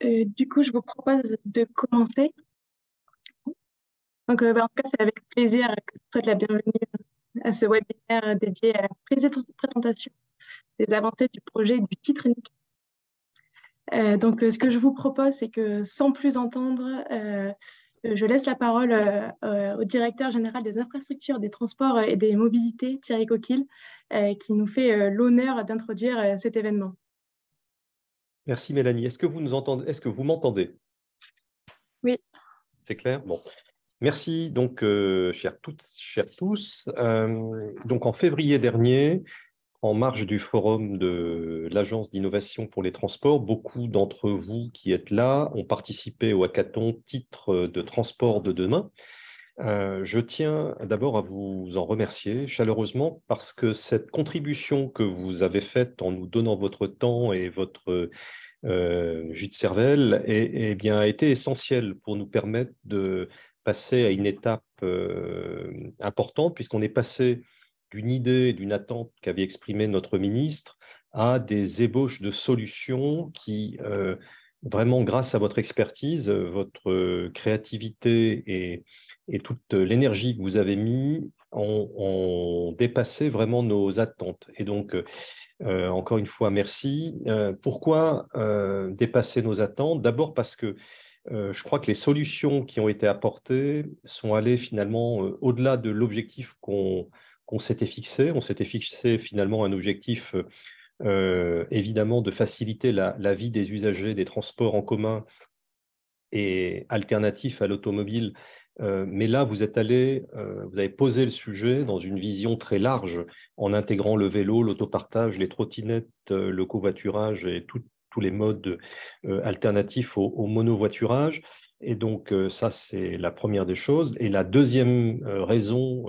Du coup, je vous propose de commencer. En tout cas, c'est avec plaisir que je vous souhaite la bienvenue à ce webinaire dédié à la présentation des avancées du projet du titre unique. Ce que je vous propose, c'est que sans plus entendre, je laisse la parole au directeur général des infrastructures, des transports et des mobilités, Thierry Coquille, qui nous fait l'honneur d'introduire cet événement. Merci Mélanie. Est-ce que vous nous entendez? Est-ce que vous m'entendez? Oui. C'est clair? Bon. Merci donc, chers toutes, chers tous. Donc en février dernier, en marge du forum de l'Agence d'innovation pour les transports, beaucoup d'entre vous qui êtes là ont participé au hackathon Titre de transport de demain. Je tiens d'abord à vous en remercier chaleureusement parce que cette contribution que vous avez faite en nous donnant votre temps et votre jus de cervelle bien, a été essentielle pour nous permettre de passer à une étape importante, puisqu'on est passé d'une idée, d'une attente qu'avait exprimée notre ministre, à des ébauches de solutions qui, vraiment grâce à votre expertise, votre créativité et toute l'énergie que vous avez mis, ont dépassé vraiment nos attentes. Et donc, encore une fois, merci. Pourquoi dépasser nos attentes? D'abord parce que je crois que les solutions qui ont été apportées sont allées finalement au-delà de l'objectif qu'on s'était fixé. On s'était fixé finalement un objectif évidemment de faciliter la vie des usagers des transports en commun et alternatif à l'automobile. Mais là, vous avez posé le sujet dans une vision très large, en intégrant le vélo, l'autopartage, les trottinettes, le covoiturage et tous les modes alternatifs au monovoiturage. Et donc, ça, c'est la première des choses. Et la deuxième raison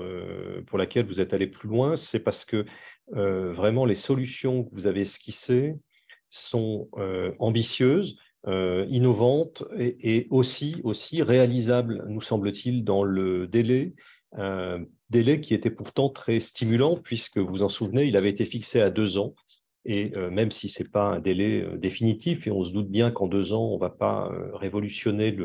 pour laquelle vous êtes allé plus loin, c'est parce que vraiment, les solutions que vous avez esquissées sont ambitieuses, innovantes et aussi réalisables, nous semble-t-il, dans le délai qui était pourtant très stimulant, puisque vous vous en souvenez, il avait été fixé à 2 ans. Et même si ce n'est pas un délai définitif, et on se doute bien qu'en 2 ans, on ne va pas révolutionner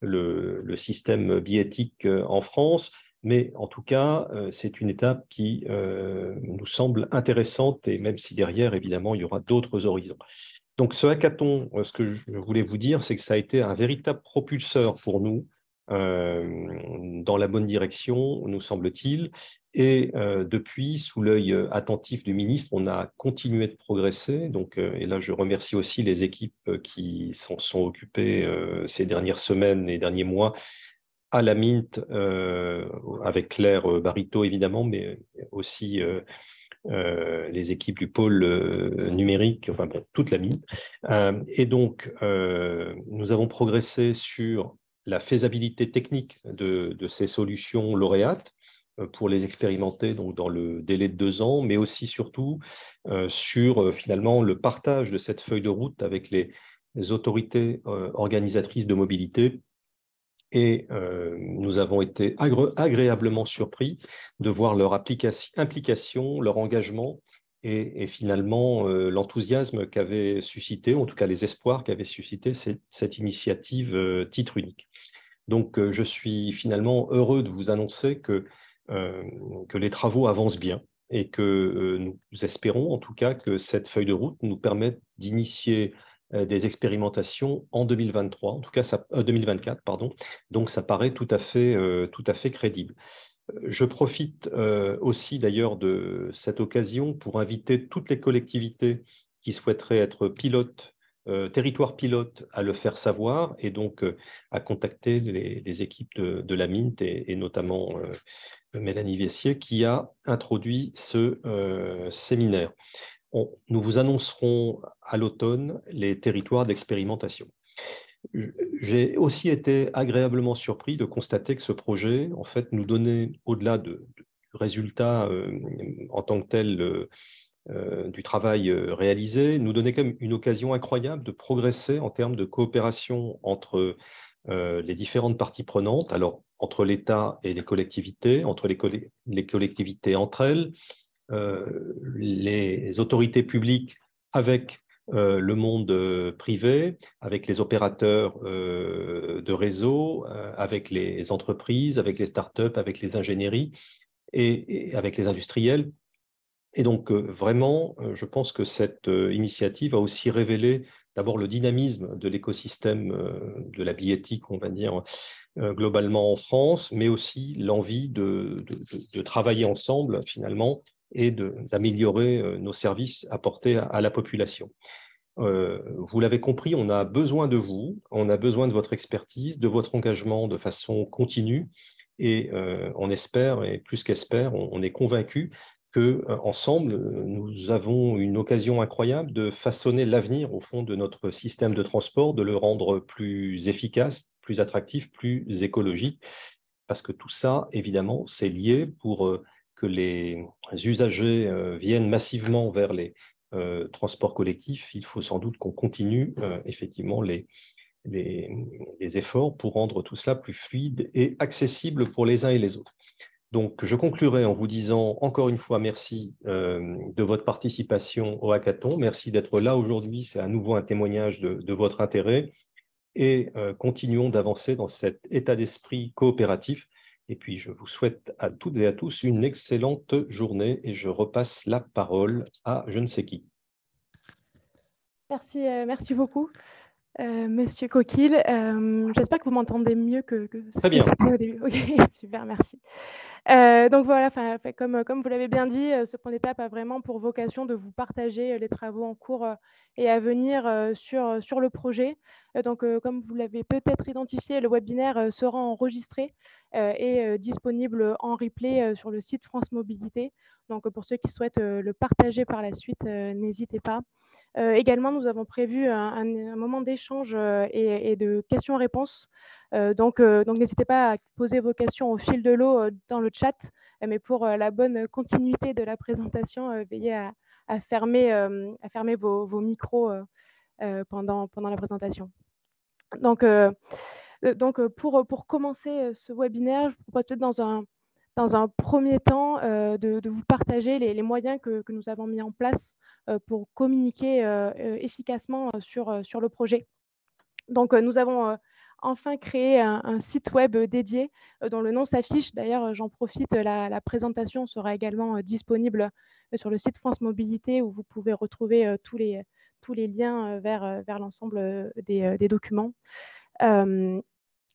le système billettique en France, mais en tout cas, c'est une étape qui nous semble intéressante, et même si derrière, évidemment, il y aura d'autres horizons. Donc, ce hackathon, ce que je voulais vous dire, c'est que ça a été un véritable propulseur pour nous dans la bonne direction, nous semble-t-il. Et depuis, sous l'œil attentif du ministre, on a continué de progresser. Donc, et là, je remercie aussi les équipes qui s'en sont occupées ces dernières semaines et derniers mois à la Mint, avec Claire Barito, évidemment, mais aussi les équipes du pôle numérique, enfin bref, toute la mine. Et donc, nous avons progressé sur la faisabilité technique de ces solutions lauréates pour les expérimenter donc, dans le délai de 2 ans, mais aussi surtout sur finalement le partage de cette feuille de route avec les autorités organisatrices de mobilité. Et nous avons été agréablement surpris de voir leur implication, leur engagement et finalement l'enthousiasme qu'avait suscité, en tout cas les espoirs qu'avait suscité cette initiative titre unique. Donc je suis finalement heureux de vous annoncer que les travaux avancent bien et que nous espérons en tout cas que cette feuille de route nous permette d'initier des expérimentations en 2023, en tout cas 2024, pardon. Donc ça paraît tout à fait crédible. Je profite aussi d'ailleurs de cette occasion pour inviter toutes les collectivités qui souhaiteraient être territoire pilote à le faire savoir et donc à contacter les équipes de la Mint et notamment Mélanie Vessier qui a introduit ce séminaire. Nous vous annoncerons à l'automne les territoires d'expérimentation. J'ai aussi été agréablement surpris de constater que ce projet, en fait, nous donnait, au-delà du résultat en tant que tel du travail réalisé, nous donnait quand même une occasion incroyable de progresser en termes de coopération entre les différentes parties prenantes, alors entre l'État et les collectivités, entre les collectivités entre elles, les autorités publiques avec le monde privé, avec les opérateurs de réseau, avec les entreprises, avec les startups, avec les ingénieries et avec les industriels. Et donc, vraiment, je pense que cette initiative a aussi révélé d'abord le dynamisme de l'écosystème de la billettique, on va dire, globalement en France, mais aussi l'envie de travailler ensemble, finalement, et d'améliorer nos services apportés à la population. Vous l'avez compris, on a besoin de vous, on a besoin de votre expertise, de votre engagement de façon continue, et on espère, et plus qu'espère, on est convaincu que ensemble, nous avons une occasion incroyable de façonner l'avenir au fond de notre système de transport, de le rendre plus efficace, plus attractif, plus écologique, parce que tout ça, évidemment, c'est lié pour que les usagers viennent massivement vers les transports collectifs. Il faut sans doute qu'on continue effectivement les efforts pour rendre tout cela plus fluide et accessible pour les uns et les autres. Donc, je conclurai en vous disant encore une fois merci de votre participation au hackathon. Merci d'être là aujourd'hui. C'est à nouveau un témoignage de votre intérêt. Et continuons d'avancer dans cet état d'esprit coopératif. Et puis, je vous souhaite à toutes et à tous une excellente journée et je repasse la parole à je ne sais qui. Merci, merci beaucoup, Monsieur Coquille. J'espère que vous m'entendez mieux que Très bien. au début. Ok, super, merci. Donc voilà, comme vous l'avez bien dit, ce point d'étape a vraiment pour vocation de vous partager les travaux en cours et à venir sur le projet. Donc, comme vous l'avez peut-être identifié, le webinaire sera enregistré et disponible en replay sur le site France Mobilité. Donc, pour ceux qui souhaitent le partager par la suite, n'hésitez pas. Également, nous avons prévu un moment d'échange et de questions-réponses. Donc, n'hésitez pas à poser vos questions au fil de l'eau dans le chat, mais pour la bonne continuité de la présentation, veillez à fermer vos micros pendant la présentation. Donc, pour commencer ce webinaire, je vous propose peut-être dans un premier temps de vous partager les moyens que nous avons mis en place pour communiquer efficacement sur le projet. Donc, nous avons enfin créé un site web dédié dont le nom s'affiche. D'ailleurs, j'en profite, la présentation sera également disponible sur le site France Mobilité où vous pouvez retrouver tous les liens vers l'ensemble des documents.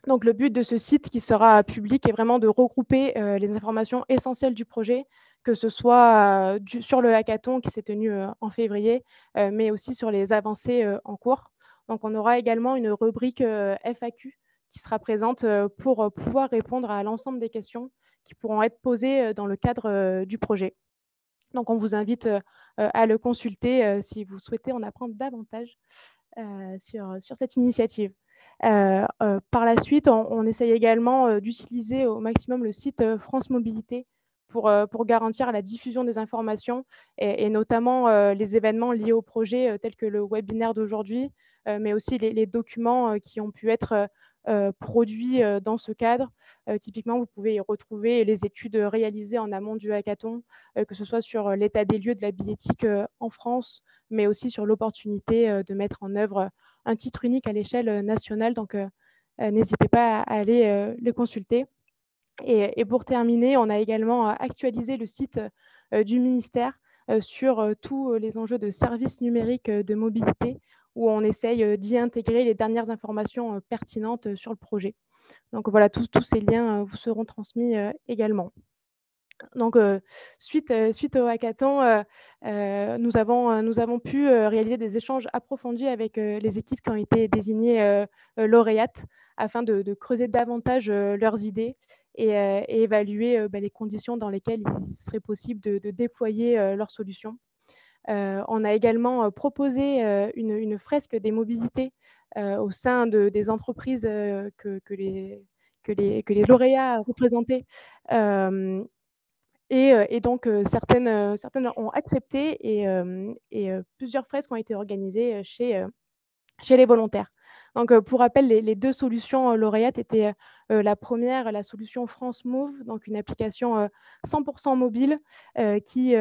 Donc, le but de ce site qui sera public est vraiment de regrouper les informations essentielles du projet, que ce soit sur le hackathon qui s'est tenu en février, mais aussi sur les avancées en cours. Donc, on aura également une rubrique FAQ qui sera présente pour pouvoir répondre à l'ensemble des questions qui pourront être posées dans le cadre du projet. Donc, on vous invite à le consulter si vous souhaitez en apprendre davantage sur cette initiative. Par la suite, on essaye également d'utiliser au maximum le site France Mobilité pour garantir la diffusion des informations et notamment les événements liés au projet tels que le webinaire d'aujourd'hui, mais aussi les documents qui ont pu être produits dans ce cadre. Typiquement, vous pouvez y retrouver les études réalisées en amont du hackathon, que ce soit sur l'état des lieux de la billettique en France, mais aussi sur l'opportunité de mettre en œuvre un titre unique à l'échelle nationale. Donc, n'hésitez pas à aller les consulter. Et pour terminer, on a également actualisé le site du ministère sur tous les enjeux de services numériques de mobilité, où on essaye d'y intégrer les dernières informations pertinentes sur le projet. Donc voilà, tous ces liens vous seront transmis également. Donc, suite au hackathon, nous avons pu réaliser des échanges approfondis avec les équipes qui ont été désignées lauréates afin de creuser davantage leurs idées et évaluer les conditions dans lesquelles il serait possible de déployer leurs solutions. On a également proposé une fresque des mobilités au sein des entreprises que les lauréats représentaient. Et donc, certaines ont accepté et plusieurs fresques ont été organisées chez les volontaires. Donc, pour rappel, les deux solutions lauréates étaient la première, la solution France Move, donc une application 100% mobile qui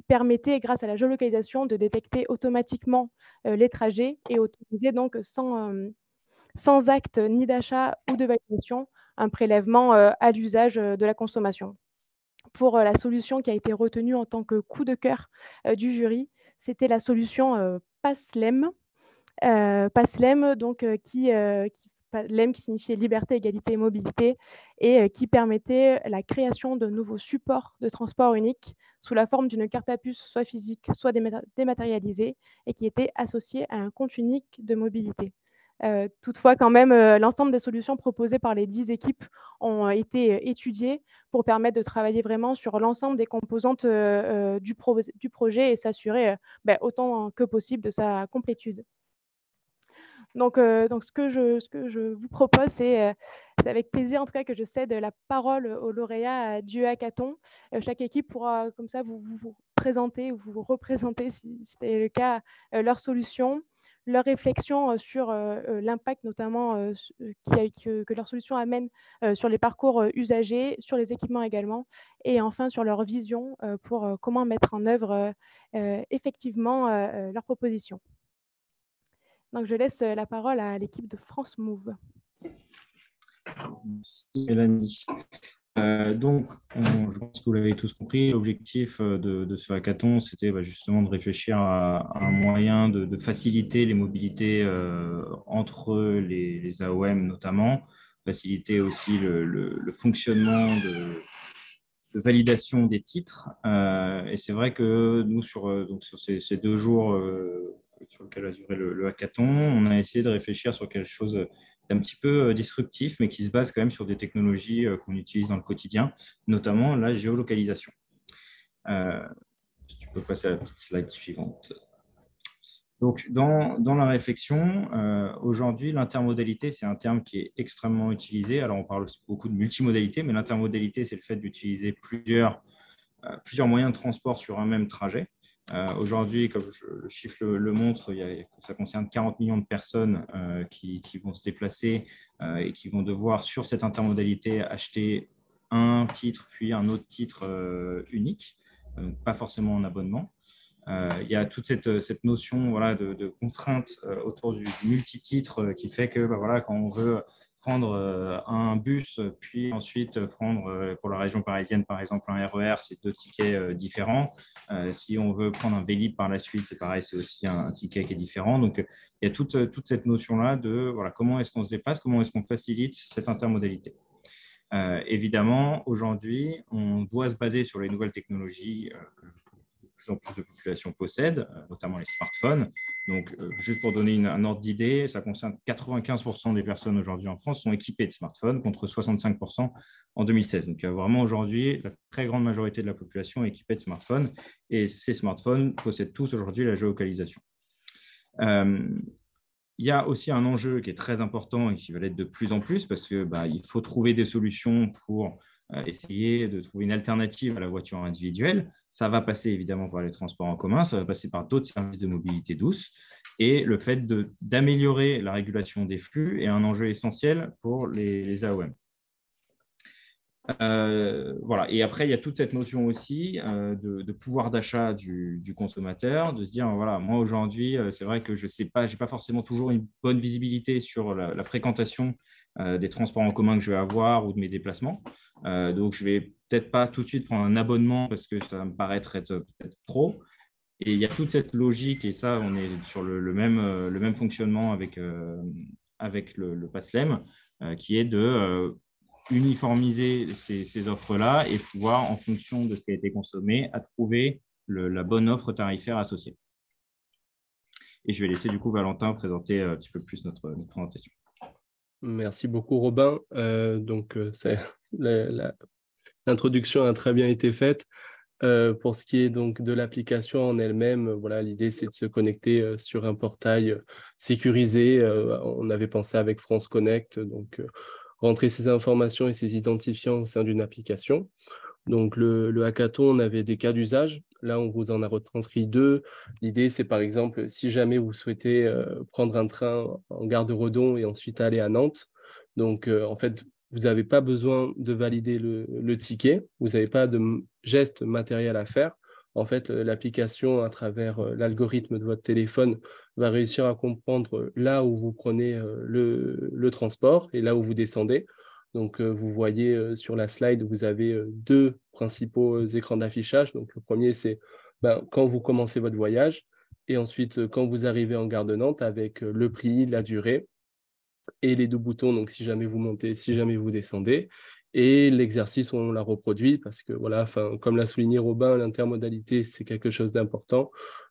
permettait, grâce à la géolocalisation, de détecter automatiquement les trajets et autoriser donc sans acte ni d'achat ou de validation un prélèvement à l'usage de la consommation. Pour la solution qui a été retenue en tant que coup de cœur du jury, c'était la solution PASLEM. PASLEM, donc, LEM qui signifiait liberté, égalité et mobilité, et qui permettait la création de nouveaux supports de transport unique sous la forme d'une carte à puce, soit physique, soit dématérialisée, et qui était associée à un compte unique de mobilité. Toutefois, quand même, l'ensemble des solutions proposées par les 10 équipes ont été étudiées pour permettre de travailler vraiment sur l'ensemble des composantes du projet et s'assurer autant que possible de sa complétude. Donc, ce que je vous propose, c'est avec plaisir en tout cas que je cède la parole aux lauréats du hackathon. Chaque équipe pourra comme ça vous présenter ou vous représenter, si c'était le cas, leurs solutions, leurs réflexions sur l'impact notamment que leur solution amène sur les parcours usagers, sur les équipements également, et enfin sur leur vision pour comment mettre en œuvre effectivement leurs propositions. Donc, je laisse la parole à l'équipe de France Move. Merci Mélanie. Donc, je pense que vous l'avez tous compris, l'objectif de ce hackathon, c'était justement de réfléchir à un moyen de faciliter les mobilités entre les AOM notamment, faciliter aussi le fonctionnement de validation des titres. Et c'est vrai que nous, sur ces 2 jours sur lesquels a duré le hackathon, on a essayé de réfléchir sur quelque chose d'un petit peu disruptif, mais qui se base quand même sur des technologies qu'on utilise dans le quotidien, notamment la géolocalisation. Si tu peux passer à la petite slide suivante. Donc, dans la réflexion, aujourd'hui, l'intermodalité, c'est un terme qui est extrêmement utilisé. Alors, on parle beaucoup de multimodalité, mais l'intermodalité, c'est le fait d'utiliser plusieurs moyens de transport sur un même trajet. Aujourd'hui, comme le chiffre le montre, ça concerne 40 millions de personnes qui vont se déplacer et qui vont devoir, sur cette intermodalité, acheter un titre, puis un autre titre unique, pas forcément en abonnement. Il y a toute cette notion de contrainte autour du multititre qui fait que quand on veut prendre un bus, puis ensuite prendre pour la région parisienne, par exemple, un RER, c'est 2 tickets différents. Si on veut prendre un Vélib par la suite, c'est pareil, c'est aussi un ticket qui est différent. Donc, il y a toute cette notion-là de comment est-ce qu'on se déplace, comment est-ce qu'on facilite cette intermodalité. Évidemment, aujourd'hui, on doit se baser sur les nouvelles technologies que de plus en plus de populations possèdent, notamment les smartphones. Donc, juste pour donner un ordre d'idée, ça concerne 95% des personnes aujourd'hui en France sont équipées de smartphones, contre 65% en 2016. Donc, vraiment aujourd'hui, la très grande majorité de la population est équipée de smartphones, et ces smartphones possèdent tous aujourd'hui la géolocalisation. Il y a aussi un enjeu qui est très important et qui va l'être de plus en plus, parce que il faut trouver des solutions pour essayer de trouver une alternative à la voiture individuelle. Ça va passer évidemment par les transports en commun, ça va passer par d'autres services de mobilité douce. Et le fait d'améliorer la régulation des flux est un enjeu essentiel pour les AOM. Voilà. Et après, il y a toute cette notion aussi de pouvoir d'achat du consommateur, de se dire, moi aujourd'hui, c'est vrai que je n'ai pas forcément toujours une bonne visibilité sur la fréquentation des transports en commun que je vais avoir ou de mes déplacements. Donc, je ne vais peut-être pas tout de suite prendre un abonnement parce que ça me paraître être peut-être trop. Et il y a toute cette logique, et ça, on est sur le même fonctionnement avec le PASLEM, qui est de uniformiser ces offres-là et pouvoir, en fonction de ce qui a été consommé, à trouver la bonne offre tarifaire associée. Et je vais laisser du coup Valentin présenter un petit peu plus notre présentation. Merci beaucoup Robin. L'introduction a très bien été faite. Pour ce qui est donc de l'application en elle-même, l'idée c'est de se connecter sur un portail sécurisé. On avait pensé avec France Connect, donc rentrer ces informations et ces identifiants au sein d'une application. Donc, le hackathon, on avait des cas d'usage. Là, on vous en a retranscrit 2. L'idée, c'est par exemple, si jamais vous souhaitez prendre un train en gare de Redon et ensuite aller à Nantes. Donc, en fait, vous n'avez pas besoin de valider le ticket. Vous n'avez pas de geste matériel à faire. En fait, l'application, à travers l'algorithme de votre téléphone, va réussir à comprendre là où vous prenez le transport et là où vous descendez. Donc, vous voyez sur la slide, vous avez 2 principaux écrans d'affichage. Donc, le premier, c'est quand vous commencez votre voyage et ensuite quand vous arrivez en gare de Nantes avec le prix, la durée et les 2 boutons. Donc, si jamais vous montez, si jamais vous descendez. Et l'exercice, on l'a reproduit parce que, voilà, comme l'a souligné Robin, l'intermodalité, c'est quelque chose d'important.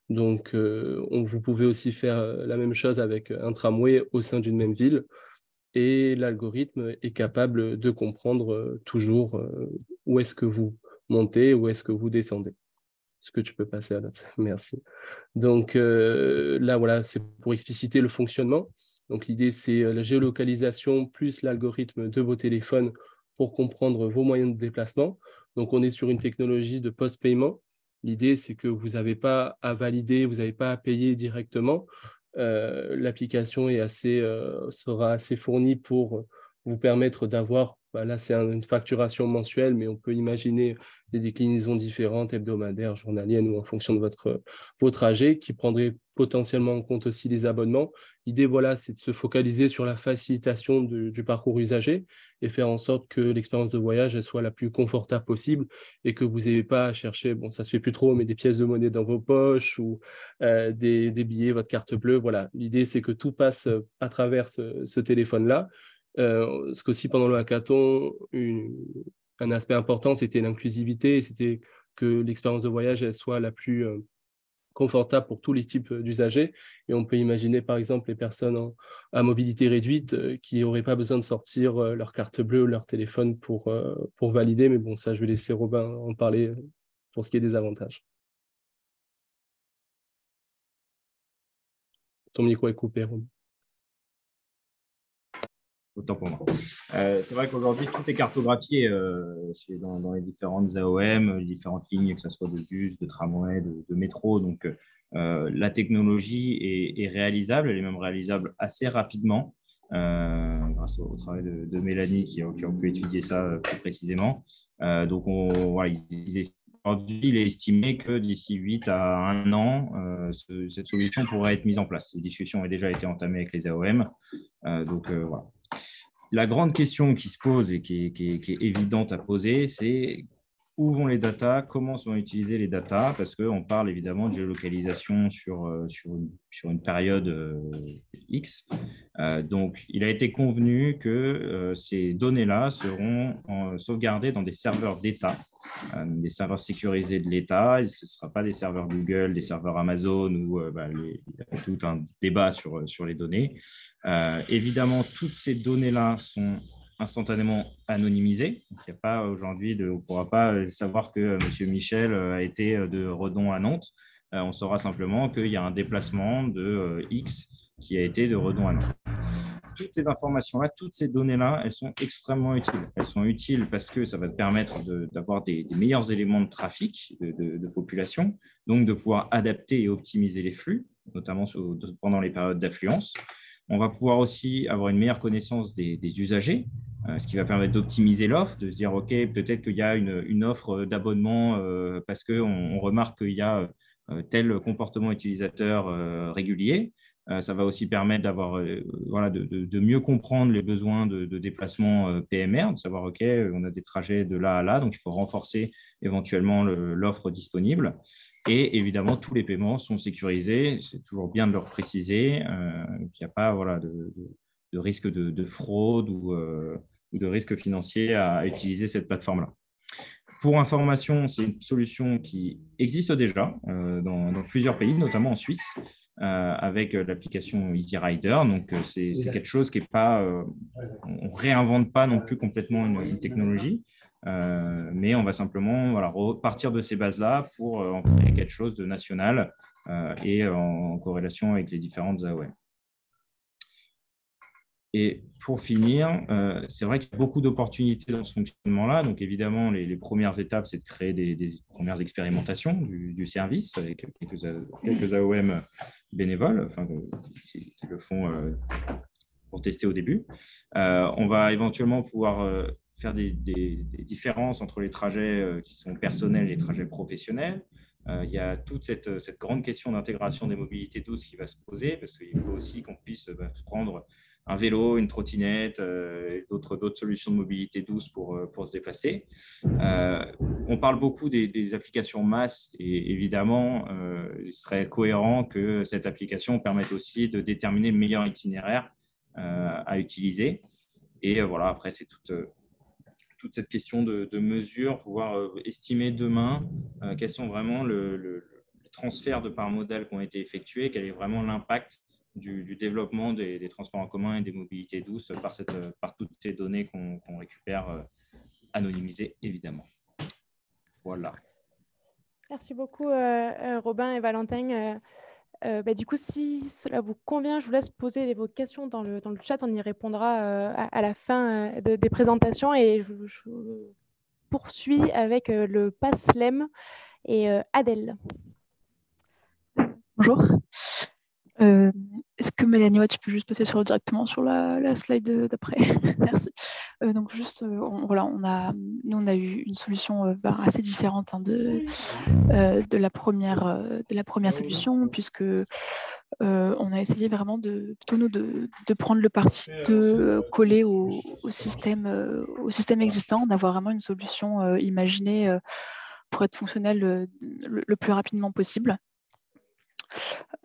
Donc, vous pouvez aussi faire la même chose avec un tramway au sein d'une même ville. Et l'algorithme est capable de comprendre toujours où est-ce que vous montez, où est-ce que vous descendez. Est-ce que tu peux passer à l'autre? Merci. Donc là, voilà, c'est pour expliciter le fonctionnement. Donc l'idée, c'est la géolocalisation plus l'algorithme de vos téléphones pour comprendre vos moyens de déplacement. Donc on est sur une technologie de post-paiement. L'idée, c'est que vous n'avez pas à valider, vous n'avez pas à payer directement. L'application sera assez fournie pour vous permettre d'avoir, là c'est une facturation mensuelle, mais on peut imaginer des déclinaisons différentes, hebdomadaires, journalières ou en fonction de vos trajets qui prendraient potentiellement en compte aussi les abonnements. L'idée, voilà, c'est de se focaliser sur la facilitation du parcours usager et faire en sorte que l'expérience de voyage elle soit la plus confortable possible et que vous n'ayez pas à chercher, bon, ça se fait plus trop, mais des pièces de monnaie dans vos poches ou des billets, votre carte bleue. Voilà, l'idée, c'est que tout passe à travers ce téléphone-là. Parce qu'aussi pendant le hackathon, un aspect important, c'était l'inclusivité, c'était que l'expérience de voyage elle soit la plus confortable pour tous les types d'usagers. Et on peut imaginer, par exemple, les personnes à mobilité réduite qui n'auraient pas besoin de sortir leur carte bleue ou leur téléphone pour valider. Mais bon, ça, je vais laisser Robin en parler pour ce qui est des avantages. Ton micro est coupé, Robin. Autant pour moi. C'est vrai qu'aujourd'hui, tout est cartographié dans les différentes AOM, les différentes lignes, que ce soit de bus, de tramway, de métro. Donc, la technologie est réalisable, elle est même réalisable assez rapidement grâce au travail de Mélanie qui ont pu étudier ça plus précisément. Donc, voilà, aujourd'hui, il est estimé que d'ici 8 à 1 an, cette solution pourrait être mise en place. La discussion a déjà été entamée avec les AOM. Donc, voilà. La grande question qui se pose et qui est évidente à poser, c'est où vont les datas, comment sont utilisées les datas, parce qu'on parle évidemment de géolocalisation sur une période X. Donc, il a été convenu que ces données-là seront sauvegardées dans des serveurs d'État, des serveurs sécurisés de l'État. Ce ne sera pas des serveurs Google, des serveurs Amazon, où il y a tout un débat sur les données. Évidemment, toutes ces données-là sont instantanément anonymisées. Il n'y a pas aujourd'hui, on ne pourra pas savoir que M. Michel a été de Redon à Nantes. On saura simplement qu'il y a un déplacement de X qui a été de Redon à Nantes. Toutes ces informations-là, toutes ces données-là, elles sont extrêmement utiles. Elles sont utiles parce que ça va te permettre d'avoir des meilleurs éléments de trafic de population, donc de pouvoir adapter et optimiser les flux, notamment pendant les périodes d'affluence. On va pouvoir aussi avoir une meilleure connaissance des usagers, ce qui va permettre d'optimiser l'offre, de se dire, OK, peut-être qu'il y a une offre d'abonnement parce qu'on remarque qu'il y a tel comportement utilisateur régulier. Ça va aussi permettre de mieux comprendre les besoins de déplacement PMR, de savoir, OK, on a des trajets de là à là, donc il faut renforcer éventuellement l'offre disponible. Et évidemment, tous les paiements sont sécurisés. C'est toujours bien de leur préciser qu'il n'y a pas de risque de fraude ou de risque financier à utiliser cette plateforme-là. Pour information, c'est une solution qui existe déjà dans plusieurs pays, notamment en Suisse, avec l'application Easy Rider. Donc, c'est quelque chose qui n'est pas… on ne réinvente pas non plus complètement une technologie. Mais on va simplement repartir de ces bases-là pour en créer quelque chose de national et en corrélation avec les différentes AOM. Et pour finir, c'est vrai qu'il y a beaucoup d'opportunités dans ce fonctionnement-là. Donc, évidemment, les premières étapes, c'est de créer des premières expérimentations du service avec quelques AOM bénévoles qui le font pour tester au début. On va éventuellement pouvoir faire des différences entre les trajets qui sont personnels et les trajets professionnels. Il y a toute cette grande question d'intégration des mobilités douces qui va se poser, parce qu'il faut aussi qu'on puisse prendre un vélo, une trottinette, d'autres solutions de mobilité douce pour se déplacer. On parle beaucoup des applications masse, et évidemment, il serait cohérent que cette application permette aussi de déterminer le meilleur itinéraire à utiliser. Et voilà, après, c'est toute cette question de mesure, pouvoir estimer demain quels sont vraiment les transferts de parts modales qui ont été effectués, quel est vraiment l'impact du développement des transports en commun et des mobilités douces par toutes ces données qu'on récupère anonymisées, évidemment. Voilà. Merci beaucoup, Robin et Valentin. Du coup, si cela vous convient, je vous laisse poser vos questions dans le chat. On y répondra à la fin des présentations. Et je poursuis avec le PASLEM et Adèle. Bonjour. Est-ce que Mélanie, tu peux juste passer directement sur la slide d'après? Merci. Donc juste, nous on a eu une solution assez différente de la première solution, puisque on a essayé vraiment de prendre le parti de coller au système existant, d'avoir vraiment une solution imaginée pour être fonctionnelle le plus rapidement possible.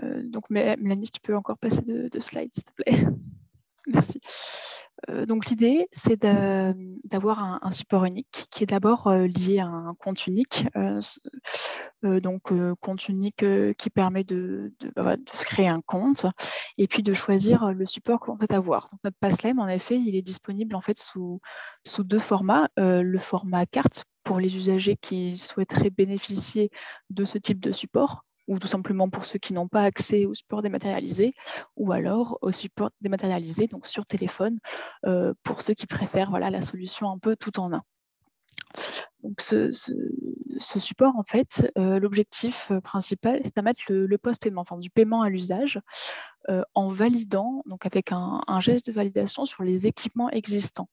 Donc Mélanie, si tu peux encore passer de slide, s'il te plaît. Merci. Donc l'idée, c'est d'avoir un support unique qui est d'abord lié à un compte unique. Compte unique qui permet de se créer un compte et puis de choisir le support qu'on peut avoir. Donc, notre PASLEM, en effet, il est disponible en fait sous deux formats. Le format carte pour les usagers qui souhaiteraient bénéficier de ce type de support, ou tout simplement pour ceux qui n'ont pas accès au support dématérialisé, ou alors au support dématérialisé, donc sur téléphone, pour ceux qui préfèrent la solution un peu tout en un. Donc ce support, en fait, l'objectif principal, c'est de mettre le post-paiement, enfin du paiement à l'usage, en validant, donc avec un geste de validation sur les équipements existants.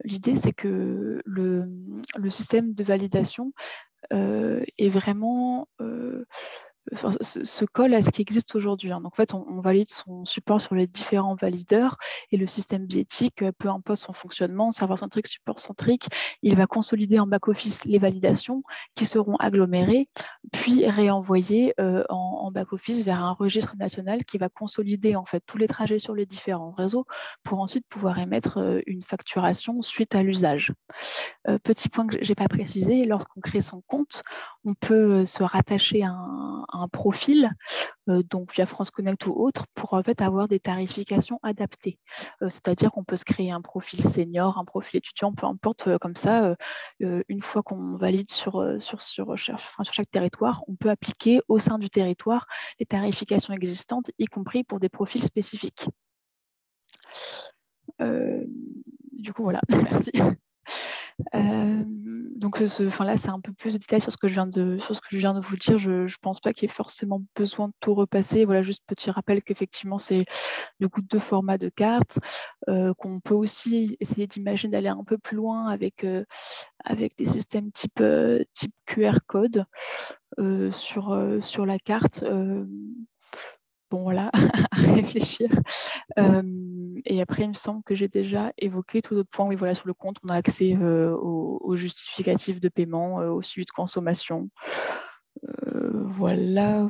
L'idée, c'est que le système de validation est vraiment se colle à ce qui existe aujourd'hui. Donc, en fait, on valide son support sur les différents valideurs et le système biétique, peu importe son fonctionnement, serveur centrique, support centrique, il va consolider en back-office les validations qui seront agglomérées, puis réenvoyées en back-office vers un registre national qui va consolider en fait tous les trajets sur les différents réseaux pour ensuite pouvoir émettre une facturation suite à l'usage. Petit point que je n'ai pas précisé, lorsqu'on crée son compte, on peut se rattacher à un profil, donc via France Connect ou autre, pour en fait avoir des tarifications adaptées. C'est-à-dire qu'on peut se créer un profil senior, un profil étudiant, peu importe, comme ça, une fois qu'on valide sur chaque territoire, on peut appliquer au sein du territoire les tarifications existantes, y compris pour des profils spécifiques. Du coup, voilà, merci. Donc là, c'est un peu plus de détails sur ce que je viens de vous dire. Je ne pense pas qu'il y ait forcément besoin de tout repasser. Voilà, juste petit rappel qu'effectivement, c'est du coup 2 formats de cartes, qu'on peut aussi essayer d'imaginer d'aller un peu plus loin avec des systèmes type QR code sur la carte. Bon, voilà, à réfléchir. Et après, il me semble que j'ai déjà évoqué tout autre point. Oui, voilà, sur le compte, on a accès au justificatif de paiement, au suivi de consommation. Voilà.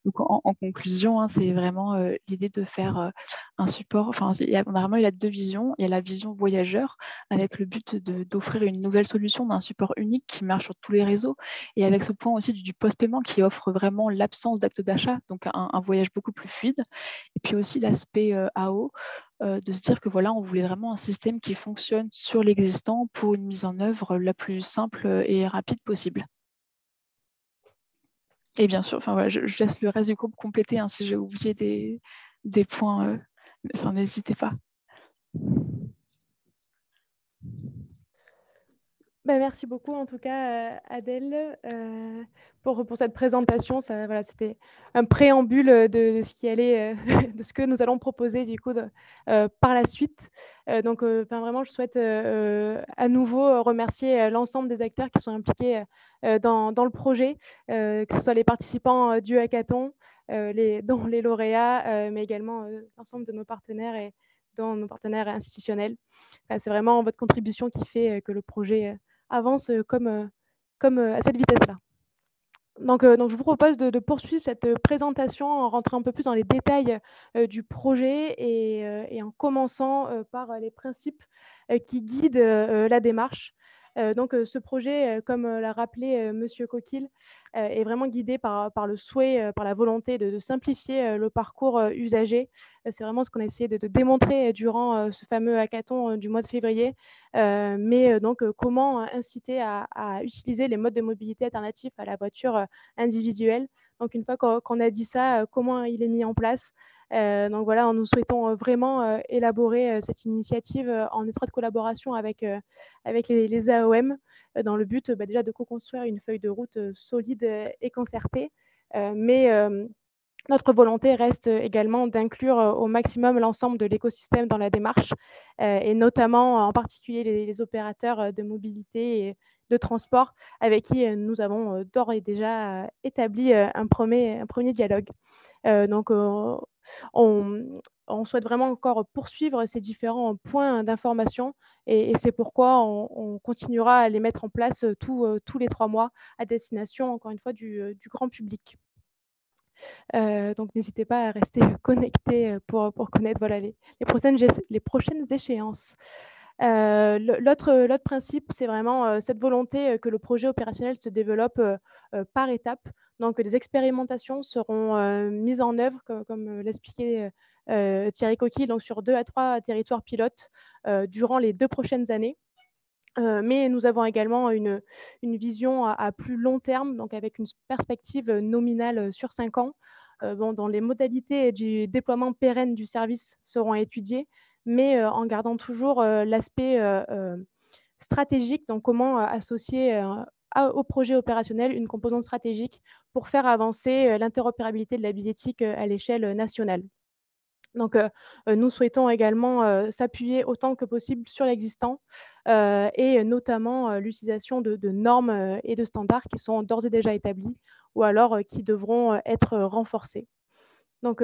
Donc, en conclusion, c'est vraiment l'idée de faire un support. Enfin, il y a 2 visions. Il y a la vision voyageur avec le but d'offrir une nouvelle solution d'un support unique qui marche sur tous les réseaux. Et avec ce point aussi du post-paiement qui offre vraiment l'absence d'acte d'achat, donc un voyage beaucoup plus fluide. Et puis aussi l'aspect AO, de se dire que voilà, on voulait vraiment un système qui fonctionne sur l'existant pour une mise en œuvre la plus simple et rapide possible. Et bien sûr, je laisse le reste du groupe compléter si j'ai oublié des des points, n'hésitez pas. Merci beaucoup en tout cas Adèle pour cette présentation. Voilà, c'était un préambule de ce qui allait, de ce que nous allons proposer du coup par la suite. Donc vraiment, je souhaite à nouveau remercier l'ensemble des acteurs qui sont impliqués dans le projet, que ce soit les participants du hackathon, dont les lauréats, mais également l'ensemble de nos partenaires et dont nos partenaires institutionnels. C'est vraiment votre contribution qui fait que le projet avance comme à cette vitesse-là. Donc, je vous propose de poursuivre cette présentation en rentrant un peu plus dans les détails du projet et en commençant par les principes qui guident la démarche. Donc, ce projet, comme l'a rappelé Monsieur Coquille, est vraiment guidé par le souhait, par la volonté de simplifier le parcours usager. C'est vraiment ce qu'on a essayé de démontrer durant ce fameux hackathon du mois de février. Mais donc, comment inciter à utiliser les modes de mobilité alternatifs à la voiture individuelle. Donc, une fois qu'on a dit ça, comment il est mis en place. Donc voilà, nous souhaitons vraiment élaborer cette initiative en étroite collaboration avec les AOM dans le but déjà de co-construire une feuille de route solide et concertée. Mais notre volonté reste également d'inclure au maximum l'ensemble de l'écosystème dans la démarche, et notamment en particulier les opérateurs de mobilité et de transport avec qui nous avons d'ores et déjà établi un premier dialogue. Donc, on souhaite vraiment encore poursuivre ces différents points d'information et c'est pourquoi on continuera à les mettre en place tous les 3 mois à destination, encore une fois, du grand public. Donc, n'hésitez pas à rester connecté pour connaître voilà, les prochaines échéances. L'autre principe, c'est vraiment cette volonté que le projet opérationnel se développe par étapes. Donc, des expérimentations seront mises en œuvre, comme l'expliquait Thierry Coquille, donc sur 2 à 3 territoires pilotes durant les 2 prochaines années. Mais nous avons également une vision à plus long terme, donc avec une perspective nominale sur 5 ans, dont les modalités du déploiement pérenne du service seront étudiées, mais en gardant toujours l'aspect stratégique, donc comment associer au projet opérationnel une composante stratégique pour faire avancer l'interopérabilité de la billettique à l'échelle nationale. Donc, nous souhaitons également s'appuyer autant que possible sur l'existant et notamment l'utilisation de normes et de standards qui sont d'ores et déjà établis ou alors qui devront être renforcés. Donc,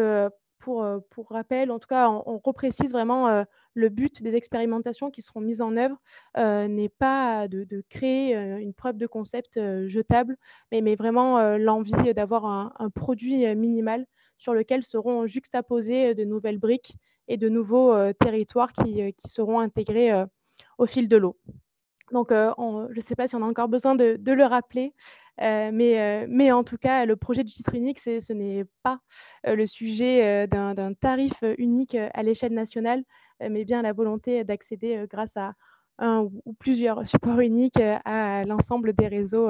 pour rappel, en tout cas, on reprécise vraiment le but des expérimentations qui seront mises en œuvre n'est pas de créer une preuve de concept jetable, mais vraiment l'envie d'avoir un produit minimal sur lequel seront juxtaposées de nouvelles briques et de nouveaux territoires qui seront intégrés au fil de l'eau. Donc, je ne sais pas si on a encore besoin de le rappeler, mais en tout cas, le projet du titre unique, ce n'est pas le sujet d'un tarif unique à l'échelle nationale, mais bien la volonté d'accéder grâce à un ou plusieurs supports uniques à l'ensemble des réseaux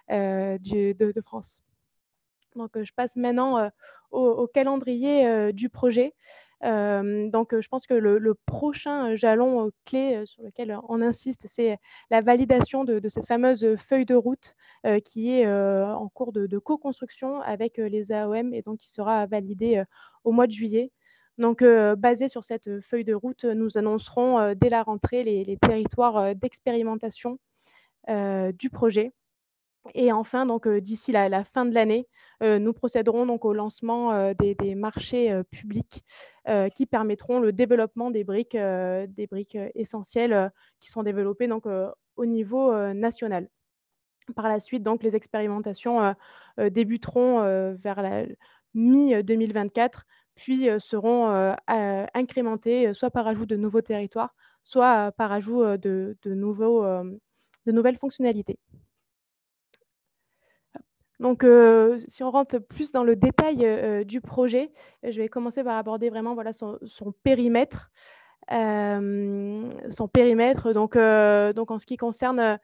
de France. Donc, je passe maintenant au calendrier du projet. Donc, je pense que le prochain jalon clé sur lequel on insiste, c'est la validation de cette fameuse feuille de route qui est en cours de co-construction avec les AOM et donc qui sera validée au mois de juillet. Donc, basé sur cette feuille de route, nous annoncerons dès la rentrée les territoires d'expérimentation du projet. Et enfin, donc, d'ici la fin de l'année, nous procéderons donc au lancement des marchés publics qui permettront le développement des briques essentielles qui sont développées donc, au niveau national. Par la suite, donc, les expérimentations débuteront vers la mi-2024, puis seront incrémentées soit par ajout de nouveaux territoires, soit par ajout de nouvelles fonctionnalités. Donc, si on rentre plus dans le détail du projet, je vais commencer par aborder vraiment voilà, son périmètre. Donc, en ce qui concerne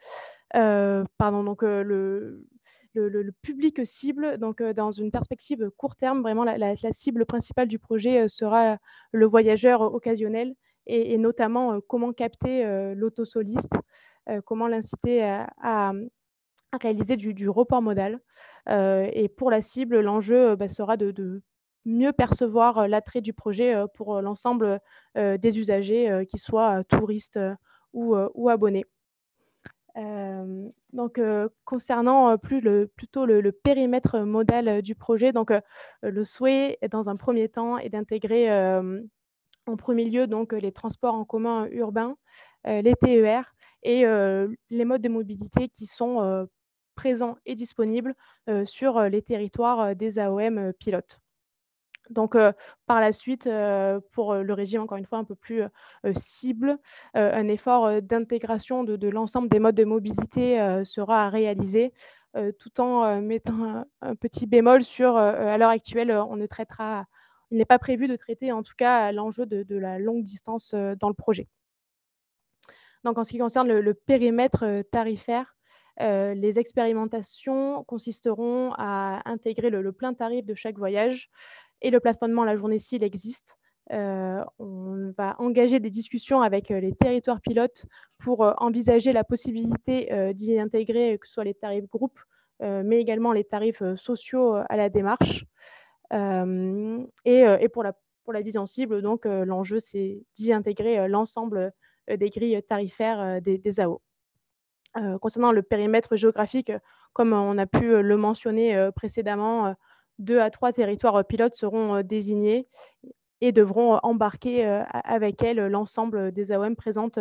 le public cible, donc dans une perspective court terme, vraiment la cible principale du projet sera le voyageur occasionnel et notamment comment capter l'autosoliste, comment l'inciter à réaliser du report modal. Et pour la cible, l'enjeu sera de mieux percevoir l'attrait du projet pour l'ensemble des usagers, qu'ils soient touristes ou abonnés. Donc, concernant plutôt le périmètre modal du projet, donc le souhait, dans un premier temps, est d'intégrer en premier lieu donc les transports en commun urbains, les TER et les modes de mobilité qui sont présents et disponibles sur les territoires des AOM pilotes. Donc, par la suite, pour le régime, encore une fois, un peu plus cible, un effort d'intégration de l'ensemble des modes de mobilité sera réalisé, tout en mettant un petit bémol sur, à l'heure actuelle, il n'est pas prévu de traiter, en tout cas, l'enjeu de la longue distance dans le projet. Donc, en ce qui concerne le périmètre tarifaire, les expérimentations consisteront à intégrer le plein tarif de chaque voyage et le plafonnement la journée s'il existe. On va engager des discussions avec les territoires pilotes pour envisager la possibilité d'y intégrer que ce soit les tarifs groupes, mais également les tarifs sociaux à la démarche. Et pour la vision cible, donc l'enjeu, c'est d'y intégrer l'ensemble des grilles tarifaires des AO. Concernant le périmètre géographique, comme on a pu le mentionner précédemment, 2 à 3 territoires pilotes seront désignés et devront embarquer avec elles l'ensemble des AOM présentes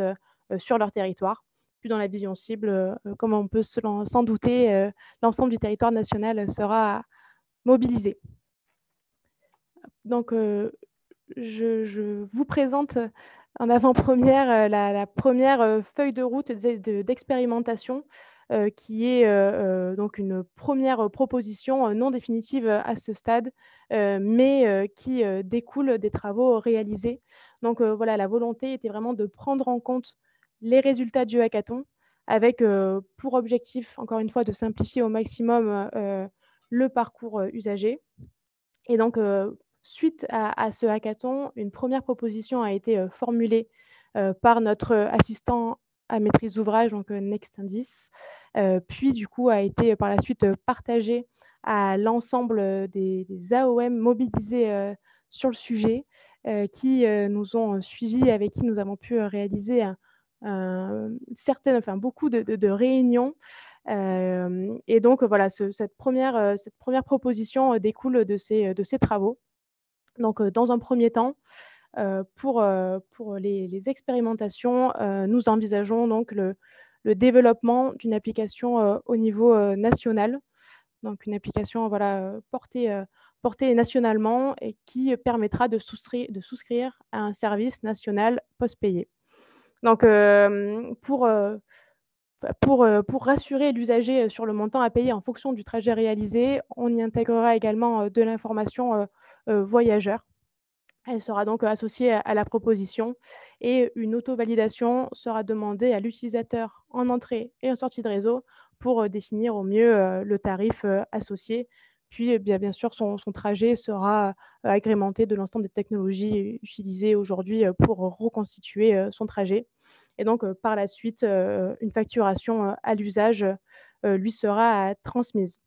sur leur territoire. Puis dans la vision cible, comme on peut s'en douter, l'ensemble du territoire national sera mobilisé. Donc, je vous présente en avant-première la première feuille de route d'expérimentation qui est donc une première proposition non définitive à ce stade, mais qui découle des travaux réalisés. Donc voilà, la volonté était vraiment de prendre en compte les résultats du hackathon avec pour objectif, encore une fois, de simplifier au maximum le parcours usager. Et donc, suite à ce hackathon, une première proposition a été formulée par notre assistant à maîtrise d'ouvrage, donc NextIndice, puis du coup a été par la suite partagée à l'ensemble des AOM mobilisés sur le sujet, qui nous ont suivis, avec qui nous avons pu réaliser beaucoup de réunions. Et donc, voilà, cette première proposition découle de ces travaux. Donc, dans un premier temps, pour les expérimentations, nous envisageons donc le développement d'une application au niveau national. Donc, une application voilà, portée nationalement et qui permettra de souscrire à un service national post-payé. Donc, pour rassurer l'usager sur le montant à payer en fonction du trajet réalisé, on y intégrera également de l'information voyageur. Elle sera donc associée à la proposition et une auto-validation sera demandée à l'utilisateur en entrée et en sortie de réseau pour définir au mieux le tarif associé. Puis, bien sûr, son trajet sera agrémenté de l'ensemble des technologies utilisées aujourd'hui pour reconstituer son trajet. Et donc, par la suite, une facturation à l'usage lui sera transmise.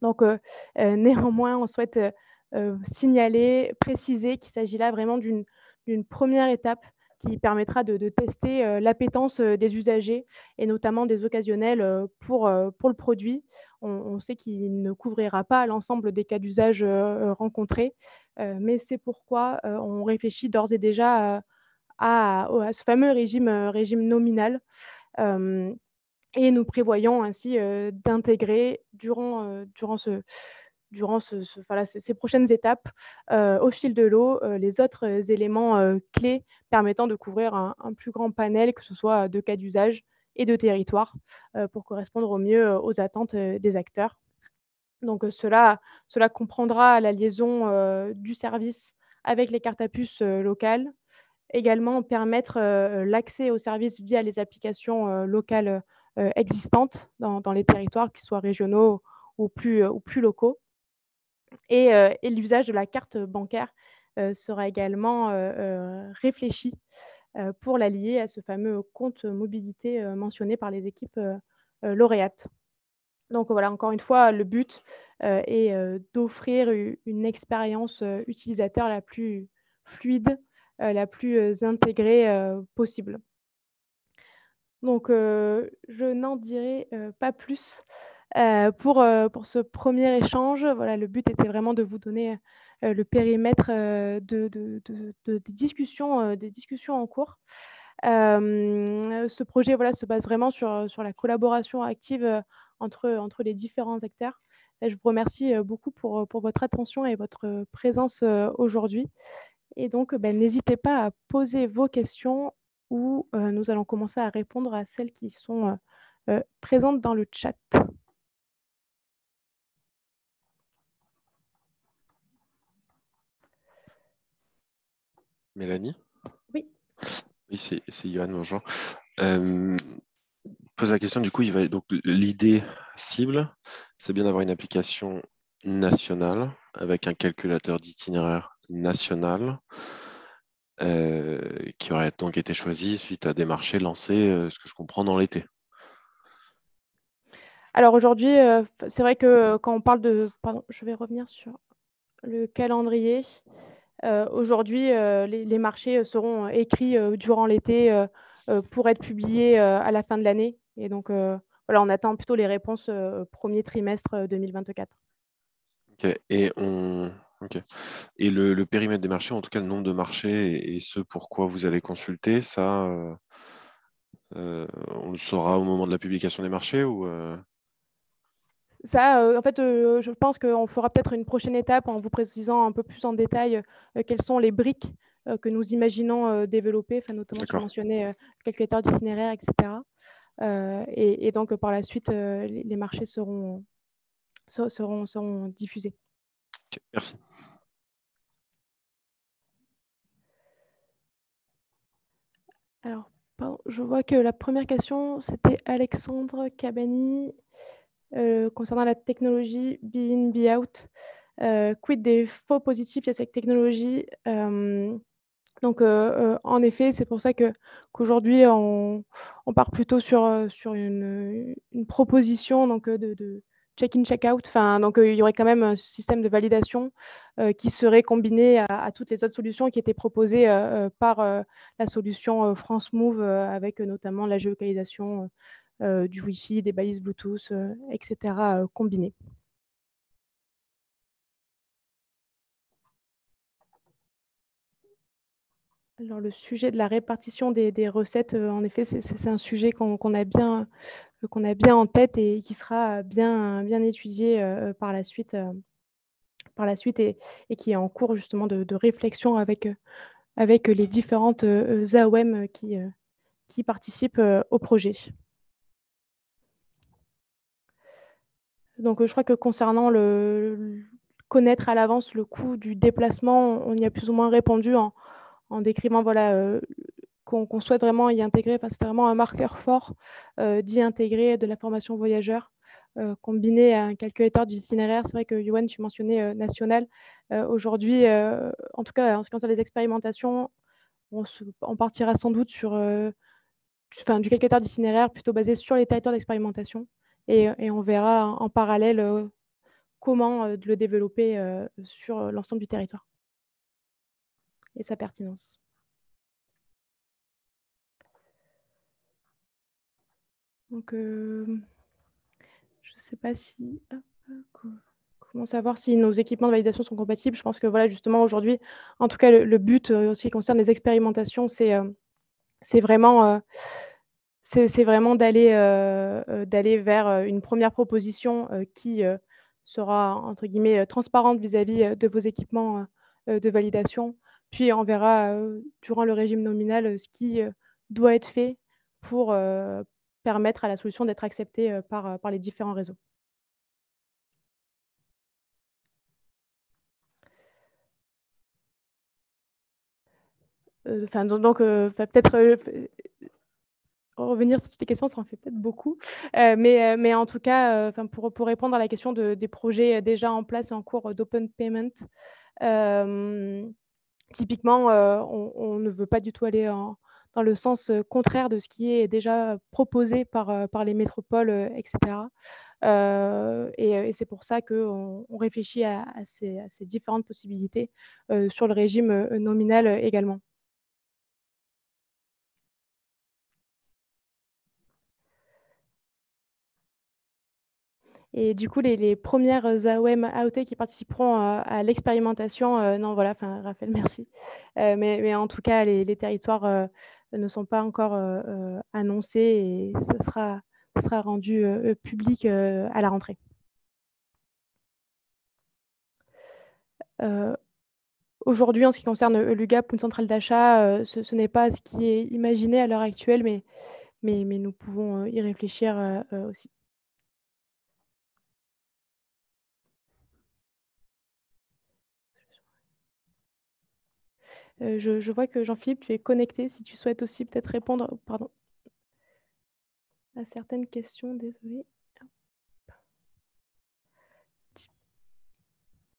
Donc, néanmoins, on souhaite signaler, préciser qu'il s'agit là vraiment d'une première étape qui permettra de tester l'appétence des usagers et notamment des occasionnels pour le produit. On sait qu'il ne couvrira pas l'ensemble des cas d'usage rencontrés, mais c'est pourquoi on réfléchit d'ores et déjà à ce fameux régime nominal. Et nous prévoyons ainsi d'intégrer durant ces prochaines étapes, au fil de l'eau, les autres éléments clés permettant de couvrir un plus grand panel, que ce soit de cas d'usage et de territoire, pour correspondre au mieux aux attentes des acteurs. Donc cela comprendra la liaison du service avec les cartes à puce locales, également permettre l'accès aux services via les applications locales existantes dans les territoires, qu'ils soient régionaux ou plus locaux. Et l'usage de la carte bancaire sera également réfléchi pour la lier à ce fameux compte mobilité mentionné par les équipes lauréates. Donc voilà, encore une fois, le but est d'offrir une expérience utilisateur la plus fluide, la plus intégrée possible. Donc, je n'en dirai pas plus pour ce premier échange. Voilà, le but était vraiment de vous donner le périmètre des discussions en cours. Ce projet se base vraiment sur la collaboration active entre les différents acteurs. Et je vous remercie beaucoup pour votre attention et votre présence aujourd'hui. Et donc, n'hésitez pas à poser vos questions ou nous allons commencer à répondre à celles qui sont présentes dans le chat. Mélanie? Oui. Oui, c'est Johan, bonjour. Pose la question, du coup, donc l'idée cible, c'est bien d'avoir une application nationale avec un calculateur d'itinéraire national qui aurait donc été choisi suite à des marchés lancés, ce que je comprends, dans l'été. Alors aujourd'hui, c'est vrai que quand on parle de... Pardon, je vais revenir sur le calendrier. Aujourd'hui, les marchés seront écrits durant l'été pour être publiés à la fin de l'année. Et donc, voilà, on attend plutôt les réponses premier trimestre 2024. Ok. Et le périmètre des marchés, en tout cas le nombre de marchés et ce pourquoi vous allez consulter, ça, on le saura au moment de la publication des marchés ou Ça, en fait, je pense qu'on fera peut-être une prochaine étape en vous précisant un peu plus en détail quelles sont les briques que nous imaginons développer. Enfin, notamment, tu mentionnais le calculateur d'itinéraire, etc. Et donc, par la suite, les marchés seront diffusés. Okay, merci. Alors, pardon, je vois que la première question, c'était Alexandre Cabani concernant la technologie Be In, Be Out. Quid des faux positifs de cette technologie donc, en effet, c'est pour ça qu'aujourd'hui, on part plutôt sur une proposition donc, de check-in, check-out. Enfin, donc, il y aurait quand même un système de validation qui serait combiné à toutes les autres solutions qui étaient proposées par la solution France Move avec notamment la géolocalisation du Wi-Fi, des balises Bluetooth, etc. combinées. Alors, le sujet de la répartition des recettes, en effet, c'est un sujet qu'on a bien en tête et qui sera bien étudié par la suite et qui est en cours justement de réflexion avec les différentes AOM qui participent au projet. Donc, je crois que concernant connaître à l'avance le coût du déplacement, on y a plus ou moins répondu en décrivant voilà, qu'on souhaite vraiment y intégrer, parce que c'est vraiment un marqueur fort d'y intégrer de la formation voyageur combiné à un calculateur d'itinéraire. C'est vrai que, Yoann, tu mentionnais national. Aujourd'hui, en tout cas, en ce qui concerne les expérimentations, on partira sans doute sur du calculateur d'itinéraire plutôt basé sur les territoires d'expérimentation. Et on verra en parallèle comment le développer sur l'ensemble du territoire et sa pertinence. Donc, je ne sais pas si... Comment savoir si nos équipements de validation sont compatibles? Je pense que voilà, justement, aujourd'hui, en tout cas, le but en ce qui concerne les expérimentations, c'est vraiment d'aller vers une première proposition qui sera, entre guillemets, transparente vis-à-vis de vos équipements de validation. Puis, on verra durant le régime nominal ce qui doit être fait pour permettre à la solution d'être acceptée par les différents réseaux. Donc, peut-être revenir sur toutes les questions, ça en fait peut-être beaucoup. Mais en tout cas, pour répondre à la question des projets déjà en place et en cours d'open payment, typiquement, on ne veut pas du tout aller dans le sens contraire de ce qui est déjà proposé par les métropoles, etc. Et c'est pour ça qu'on réfléchit à ces différentes possibilités sur le régime nominal également. Et du coup, les premières AOM AOT qui participeront à l'expérimentation, non, voilà, Raphaël, merci. Mais en tout cas, les territoires ne sont pas encore annoncés et ça sera rendu public à la rentrée. Aujourd'hui, en ce qui concerne l'UGAP ou une centrale d'achat, ce n'est pas ce qui est imaginé à l'heure actuelle, mais nous pouvons y réfléchir aussi. Je vois que Jean-Philippe, tu es connecté. Si tu souhaites aussi peut-être répondre à certaines questions, désolé.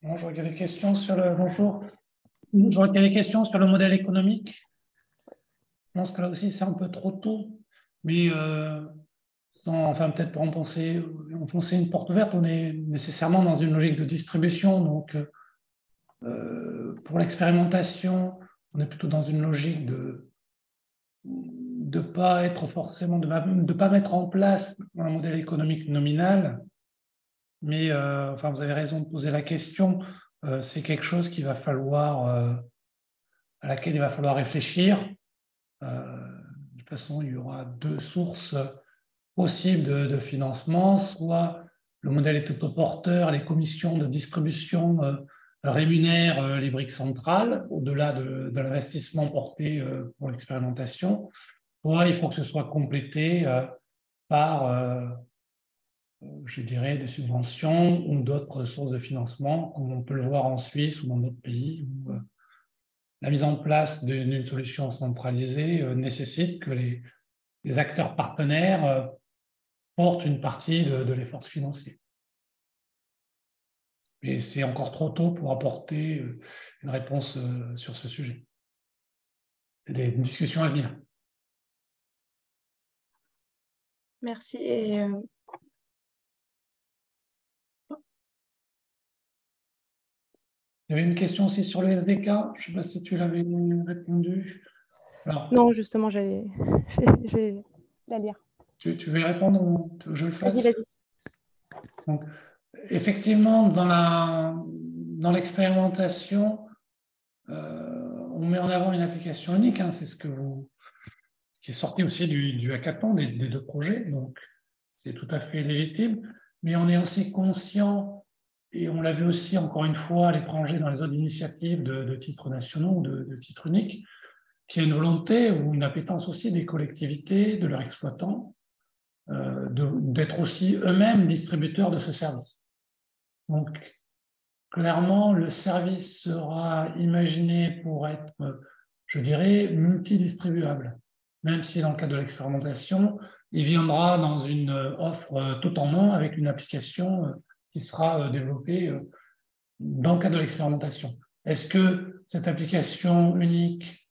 Bon, je regarde les questions sur le bonjour. Je regarde les questions sur le modèle économique. Je pense que là aussi c'est un peu trop tôt, mais peut-être pour enfoncer une porte ouverte, on est nécessairement dans une logique de distribution. Donc, pour l'expérimentation, on est plutôt dans une logique de pas être forcément, de pas mettre en place un modèle économique nominal. Mais vous avez raison de poser la question. C'est quelque chose qu'il va falloir, à laquelle il va falloir réfléchir. De toute façon, il y aura deux sources possibles de financement, soit le modèle est autoporteur, les commissions de distribution rémunèrent les briques centrales, au-delà de l'investissement porté pour l'expérimentation, soit il faut que ce soit complété par, je dirais, des subventions ou d'autres sources de financement, comme on peut le voir en Suisse ou dans d'autres pays, où la mise en place d'une solution centralisée nécessite que les acteurs partenaires portent une partie de l'effort financier. Mais c'est encore trop tôt pour apporter une réponse sur ce sujet. C'est des discussions à venir. Merci. Il y avait une question aussi sur le SDK. Je ne sais pas si tu l'avais répondu. Alors, non, justement, j'ai la lire. Tu veux y répondre ou je le fasse? Vas-y. Donc, effectivement, dans l'expérimentation, on met en avant une application unique. Hein, c'est qui est sorti aussi du hackathon des deux projets. Donc, c'est tout à fait légitime. Mais on est aussi conscient, et on l'a vu aussi encore une fois à l'étranger dans les autres initiatives de titres nationaux ou de titres uniques, qu'il y a une volonté ou une appétence aussi des collectivités, de leurs exploitants, d'être aussi eux-mêmes distributeurs de ce service. Donc, clairement, le service sera imaginé pour être, je dirais, multidistribuable. Même si dans le cadre de l'expérimentation, il viendra dans une offre tout en un avec une application qui sera développée dans le cadre de l'expérimentation. Est-ce que cette application unique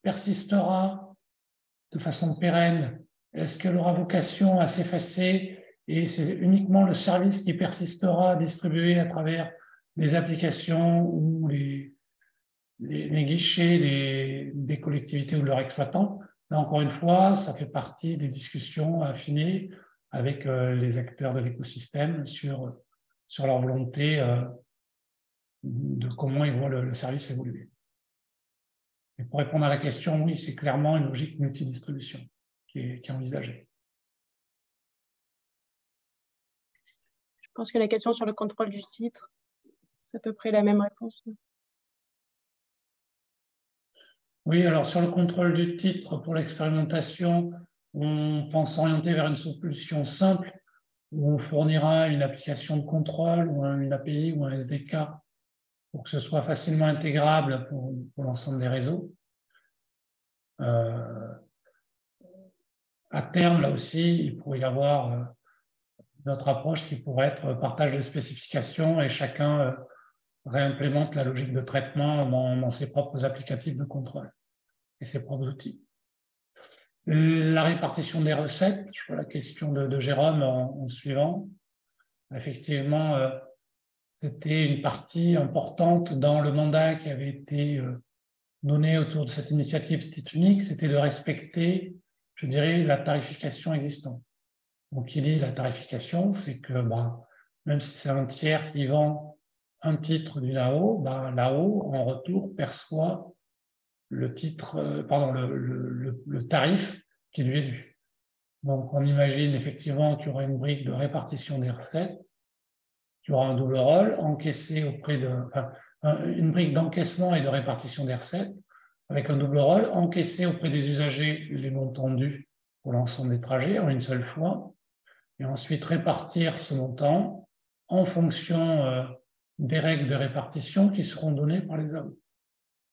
persistera de façon pérenne? Est-ce qu'elle aura vocation à s'effacer et c'est uniquement le service qui persistera distribué à travers les applications ou les guichets des collectivités ou de leurs exploitants? Là, encore une fois, ça fait partie des discussions affinées avec les acteurs de l'écosystème sur leur volonté de comment ils voient le service évoluer. Et pour répondre à la question, oui, c'est clairement une logique multidistribution qui est envisagée. Je pense que la question sur le contrôle du titre, c'est à peu près la même réponse. Oui, alors sur le contrôle du titre pour l'expérimentation, on pense orienter vers une solution simple où on fournira une application de contrôle ou une API ou un SDK pour que ce soit facilement intégrable pour l'ensemble des réseaux. à terme, là aussi, il pourrait y avoir notre approche qui pourrait être partage de spécifications et chacun réimplémente la logique de traitement dans ses propres applicatifs de contrôle et ses propres outils. La répartition des recettes, je vois la question de Jérôme en suivant. Effectivement, c'était une partie importante dans le mandat qui avait été donné autour de cette initiative titre unique, c'était de respecter, je dirais, la tarification existante. Donc, qui dit la tarification, c'est que même si c'est un tiers qui vend un titre d'une AO, l'AO, en retour, perçoit le titre, le tarif qui lui est dû. Donc, on imagine effectivement qu'il y aura une brique de répartition des recettes, qu'il y aura un double rôle encaissé auprès de, une brique d'encaissement et de répartition des recettes, avec un double rôle encaissé auprès des usagers les montants dus pour l'ensemble des trajets en une seule fois, et ensuite répartir ce montant en fonction des règles de répartition qui seront données par les AO.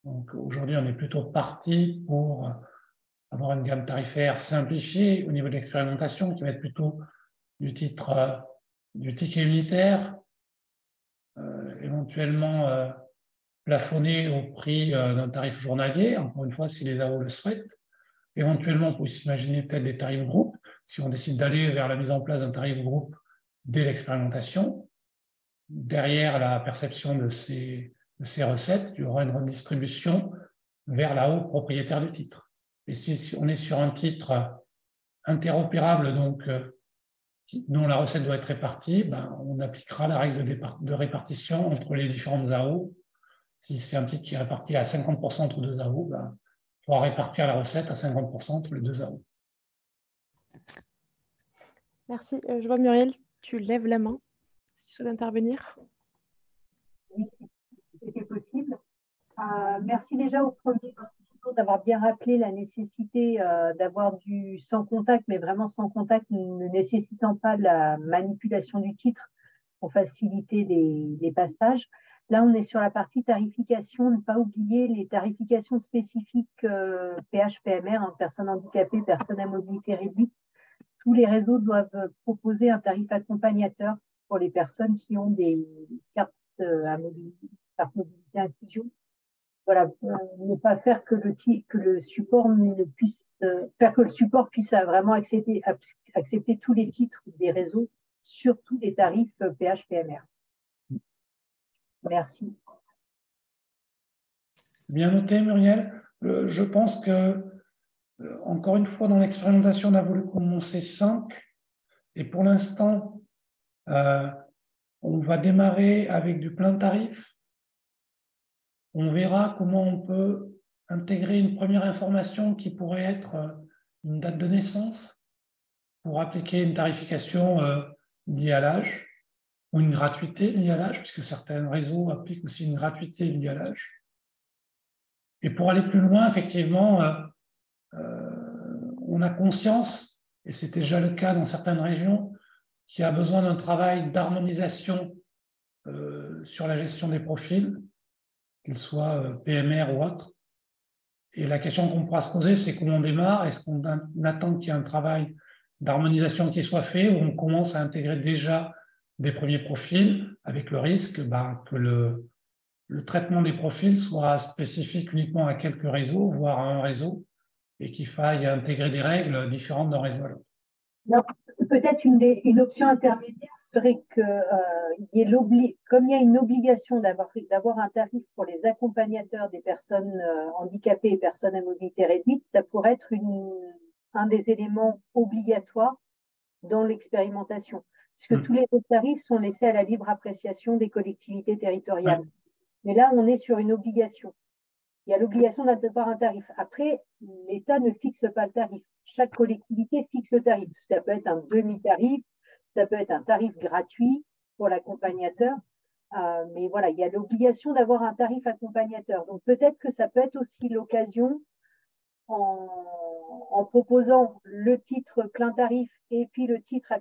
Donc aujourd'hui, on est plutôt parti pour avoir une gamme tarifaire simplifiée au niveau de l'expérimentation qui va être plutôt du titre du ticket unitaire, éventuellement plafonné au prix d'un tarif journalier, encore une fois si les AO le souhaitent. Éventuellement, on peut s'imaginer peut-être des tarifs groupes, si on décide d'aller vers la mise en place d'un tarif groupe dès l'expérimentation. Derrière la perception de ces recettes, il y aura une redistribution vers la haut propriétaire du titre. Et si on est sur un titre interopérable, donc dont la recette doit être répartie, on appliquera la règle de répartition entre les différentes AO. Si c'est un titre qui est réparti à 50% entre deux AO, on pourra répartir la recette à 50% entre les deux AO. Merci. Je vois Muriel, tu lèves la main. Si tu souhaites intervenir. Oui, si c'était possible. Merci déjà aux premiers participants d'avoir bien rappelé la nécessité d'avoir du sans contact, mais vraiment sans contact, ne nécessitant pas la manipulation du titre pour faciliter les passages. Là, on est sur la partie tarification. Ne pas oublier les tarifications spécifiques PH-PMR, personnes handicapées, personnes à mobilité réduite. Tous les réseaux doivent proposer un tarif accompagnateur pour les personnes qui ont des cartes à mobilité, carte mobilité inclusion. Voilà, ne pas faire que le support ne puisse faire que le support puisse vraiment accepter tous les titres des réseaux, surtout les tarifs PH-PMR. Merci. Bien noté, Muriel. Je pense que, encore une fois, dans l'expérimentation, on a voulu commencer simple. Et pour l'instant, on va démarrer avec du plein tarif. On verra comment on peut intégrer une première information qui pourrait être une date de naissance pour appliquer une tarification liée à l'âge ou une gratuité liée à l'âge, puisque certains réseaux appliquent aussi une gratuité liée à l'âge. Et pour aller plus loin, effectivement, on a conscience, et c'était déjà le cas dans certaines régions, qu'il y a besoin d'un travail d'harmonisation sur la gestion des profils, qu'ils soient PMR ou autres. Et la question qu'on pourra se poser, c'est comment on démarre. Est-ce qu'on attend qu'il y ait un travail d'harmonisation qui soit fait ou on commence à intégrer déjà des premiers profils avec le risque que le traitement des profils soit spécifique uniquement à quelques réseaux, voire à un réseau, et qu'il faille intégrer des règles différentes d'un réseau à l'autre. Peut-être une option intermédiaire serait que, comme il y a une obligation d'avoir un tarif pour les accompagnateurs des personnes handicapées et personnes à mobilité réduite, ça pourrait être un des éléments obligatoires dans l'expérimentation, puisque tous les autres tarifs sont laissés à la libre appréciation des collectivités territoriales. Ouais. Mais là, on est sur une obligation. Il y a l'obligation d'avoir un tarif. Après, l'État ne fixe pas le tarif. Chaque collectivité fixe le tarif. Ça peut être un demi-tarif, ça peut être un tarif gratuit pour l'accompagnateur. Mais voilà, il y a l'obligation d'avoir un tarif accompagnateur. Donc peut-être que ça peut être aussi l'occasion, en proposant le titre plein tarif et puis le titre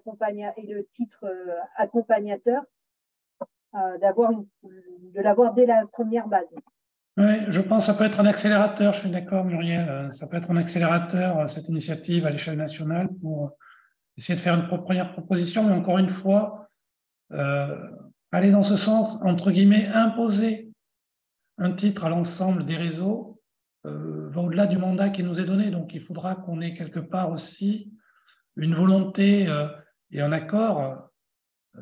accompagnateur, de l'avoir dès la première base. Oui, je pense que ça peut être un accélérateur, je suis d'accord, Muriel. Ça peut être un accélérateur, cette initiative à l'échelle nationale, pour essayer de faire une première proposition, mais encore une fois, aller dans ce sens, entre guillemets, imposer un titre à l'ensemble des réseaux va au-delà du mandat qui nous est donné. Donc, il faudra qu'on ait quelque part aussi une volonté et un accord.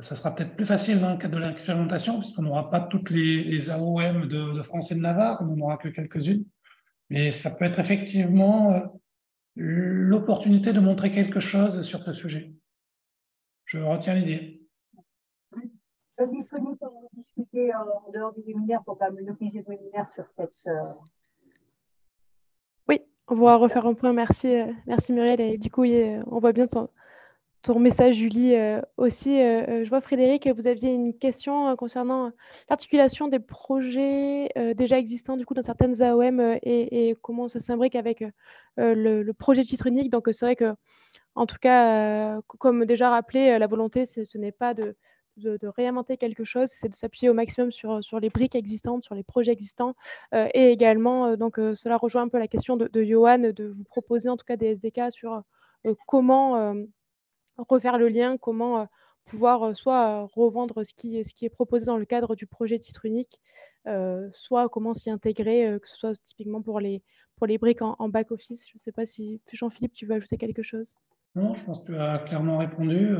Ça sera peut-être plus facile dans le cadre de l'expérimentation, puisqu'on n'aura pas toutes les AOM de France et de Navarre, on n'en aura que quelques-unes. Mais ça peut être effectivement l'opportunité de montrer quelque chose sur ce sujet. Je retiens l'idée. Je suis disponible pour en discuter en dehors du webinaire pour ne pas monopoliser le webinaire sur cette. Oui, on va refaire un point. Merci, merci Muriel. Et du coup, on voit bien ton message, Julie, aussi. Je vois, Frédéric, vous aviez une question concernant l'articulation des projets déjà existants du coup, dans certaines AOM et comment ça s'imbrique avec le projet titre unique. Donc, c'est vrai que, en tout cas, comme déjà rappelé, la volonté, ce n'est pas de réinventer quelque chose, c'est de s'appuyer au maximum sur les briques existantes, sur les projets existants. Et également, donc, cela rejoint un peu la question de Johan, de vous proposer en tout cas des SDK sur comment refaire le lien, comment pouvoir soit revendre ce qui est proposé dans le cadre du projet titre unique, soit comment s'y intégrer, que ce soit typiquement pour les briques en back-office. Je ne sais pas si Jean-Philippe, tu veux ajouter quelque chose? Non, je pense que tu as clairement répondu.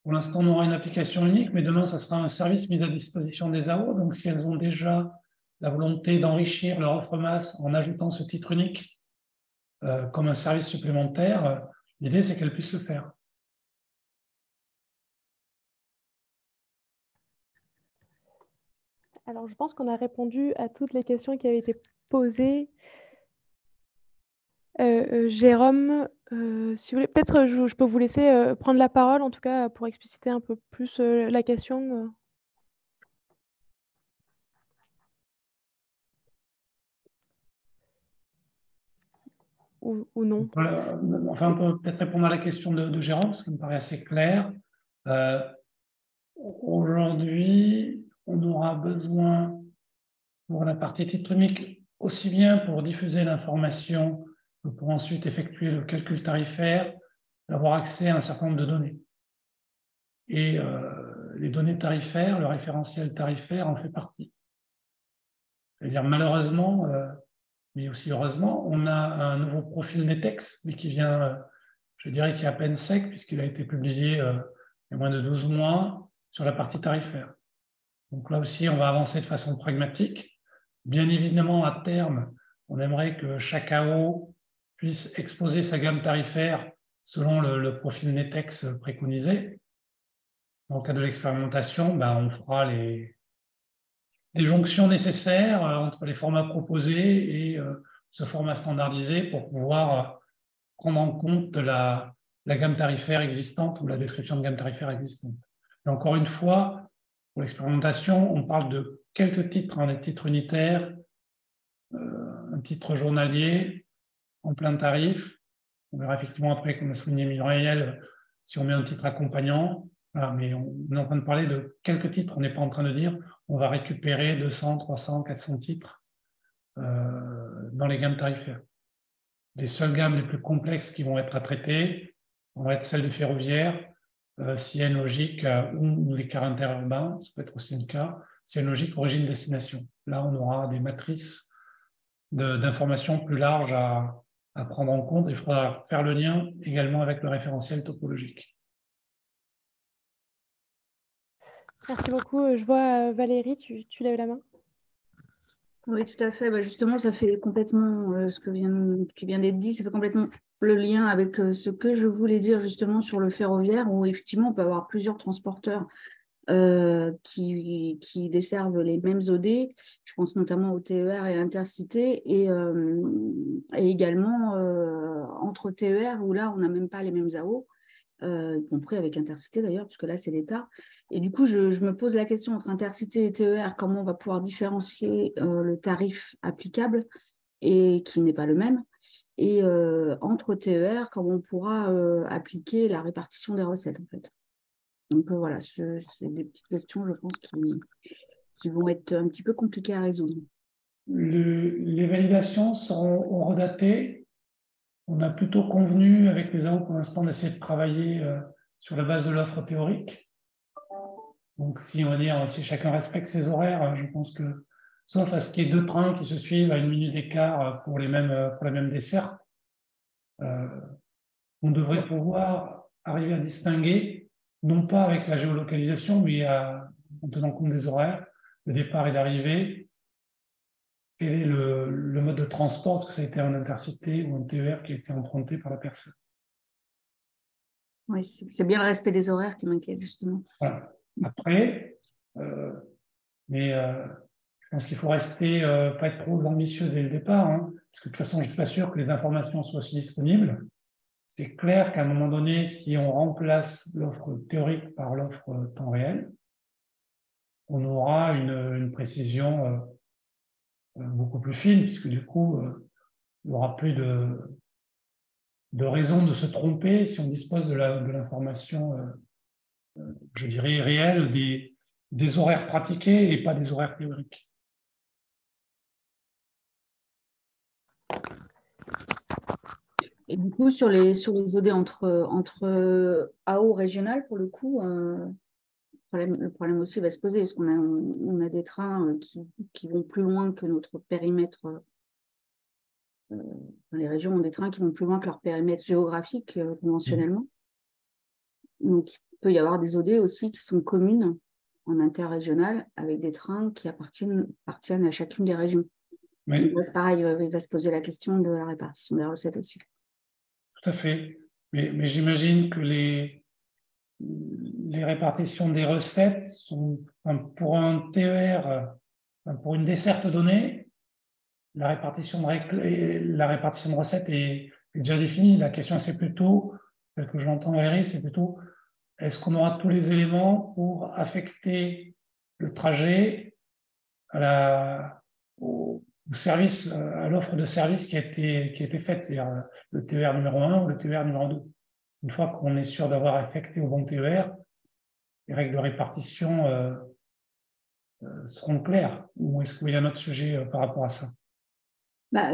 Pour l'instant, on aura une application unique, mais demain, ça sera un service mis à disposition des AO. Donc, si elles ont déjà la volonté d'enrichir leur offre masse en ajoutant ce titre unique comme un service supplémentaire, l'idée, c'est qu'elles puissent le faire. Alors, je pense qu'on a répondu à toutes les questions qui avaient été posées. Jérôme, si vous voulez, peut-être je peux vous laisser prendre la parole, en tout cas, pour expliciter un peu plus la question. Ou non. Voilà. Enfin, on peut peut-être répondre à la question de Jérôme, parce qu'elle me paraît assez claire. Aujourd'hui, on aura besoin pour la partie titre unique, aussi bien pour diffuser l'information que pour ensuite effectuer le calcul tarifaire, d'avoir accès à un certain nombre de données. Et les données tarifaires, le référentiel tarifaire en fait partie. C'est-à-dire malheureusement, mais aussi heureusement, on a un nouveau profil NETEX, mais qui vient, je dirais, qui est à peine sec, puisqu'il a été publié il y a moins de 12 mois sur la partie tarifaire. Donc là aussi, on va avancer de façon pragmatique. Bien évidemment, à terme, on aimerait que chaque AO puisse exposer sa gamme tarifaire selon le profil NETEX préconisé. Dans le cas de l'expérimentation, on fera les jonctions nécessaires entre les formats proposés et ce format standardisé pour pouvoir prendre en compte la gamme tarifaire existante ou la description de gamme tarifaire existante. Et encore une fois, pour l'expérimentation, on parle de quelques titres, des titres unitaires, un titre journalier en plein tarif. On verra effectivement après, comme a souligné Muriel, si on met un titre accompagnant. Voilà, mais on est en train de parler de quelques titres. On n'est pas en train de dire on va récupérer 200, 300, 400 titres dans les gammes tarifaires. Les seules gammes les plus complexes qui vont être à traiter vont être celles de ferroviaire, s'il y a une logique ou des cars interurbains, ça peut être aussi le cas, s'il y a une logique origine-destination. Là, on aura des matrices d'informations plus larges à prendre en compte. Il faudra faire le lien également avec le référentiel topologique. Merci beaucoup. Je vois Valérie, tu lèves la main. Oui, tout à fait. Justement, ça fait complètement ce qui vient d'être dit, ça fait complètement le lien avec ce que je voulais dire justement sur le ferroviaire, où effectivement, on peut avoir plusieurs transporteurs qui desservent les mêmes OD. Je pense notamment au TER et Intercité, et également entre TER, où là, on n'a même pas les mêmes AO. Y compris avec Intercité d'ailleurs, puisque là, c'est l'État. Et du coup, je me pose la question entre Intercité et TER, comment on va pouvoir différencier le tarif applicable, et qui n'est pas le même, et entre TER, comment on pourra appliquer la répartition des recettes, en fait. Donc voilà, c'est des petites questions, je pense, qui vont être un petit peu compliquées à résoudre. les validations seront redatées. On a plutôt convenu avec les AO pour l'instant d'essayer de travailler sur la base de l'offre théorique. Donc, si on va dire, si chacun respecte ses horaires, je pense que, sauf à ce qu'il y ait 2 trains qui se suivent à 1 minute d'écart pour la même desserte, on devrait pouvoir arriver à distinguer, non pas avec la géolocalisation, mais en tenant compte des horaires, de départ et d'arrivée, quel est le mode de transport, est-ce que ça a été un intercité ou un TER qui a été emprunté par la personne. Oui, c'est bien le respect des horaires qui m'inquiète, justement. Voilà. Après, je pense qu'il faut rester, pas être trop ambitieux dès le départ, hein, parce que de toute façon, je ne suis pas sûr que les informations soient aussi disponibles. C'est clair qu'à un moment donné, si on remplace l'offre théorique par l'offre temps réel, on aura une précision beaucoup plus fine, puisque du coup, il n'y aura plus de raison de se tromper si on dispose de l'information, je dirais, réelle des horaires pratiqués et pas des horaires théoriques. Et du coup, sur les OD entre AO régional, pour le coup, le problème aussi va se poser, parce qu'on a des trains qui vont plus loin que notre périmètre. Les régions ont des trains qui vont plus loin que leur périmètre géographique conventionnellement. Donc, il peut y avoir des OD aussi qui sont communes en interrégional avec des trains qui appartiennent à chacune des régions. Mais, c'est pareil, il va se poser la question de la répartition des recettes aussi. Tout à fait. Mais j'imagine que les répartitions des recettes sont, pour un TER, pour une desserte donnée, la répartition de recettes est déjà définie. La question, c'est plutôt, tel que j'entends Valérie, c'est plutôt est-ce qu'on aura tous les éléments pour affecter le trajet au service, à l'offre de service qui a été faite, c'est-à-dire le TER numéro 1 ou le TER numéro 2. Une fois qu'on est sûr d'avoir affecté au bon TER, les règles de répartition seront claires. Ou est-ce qu'il y a un autre sujet par rapport à ça?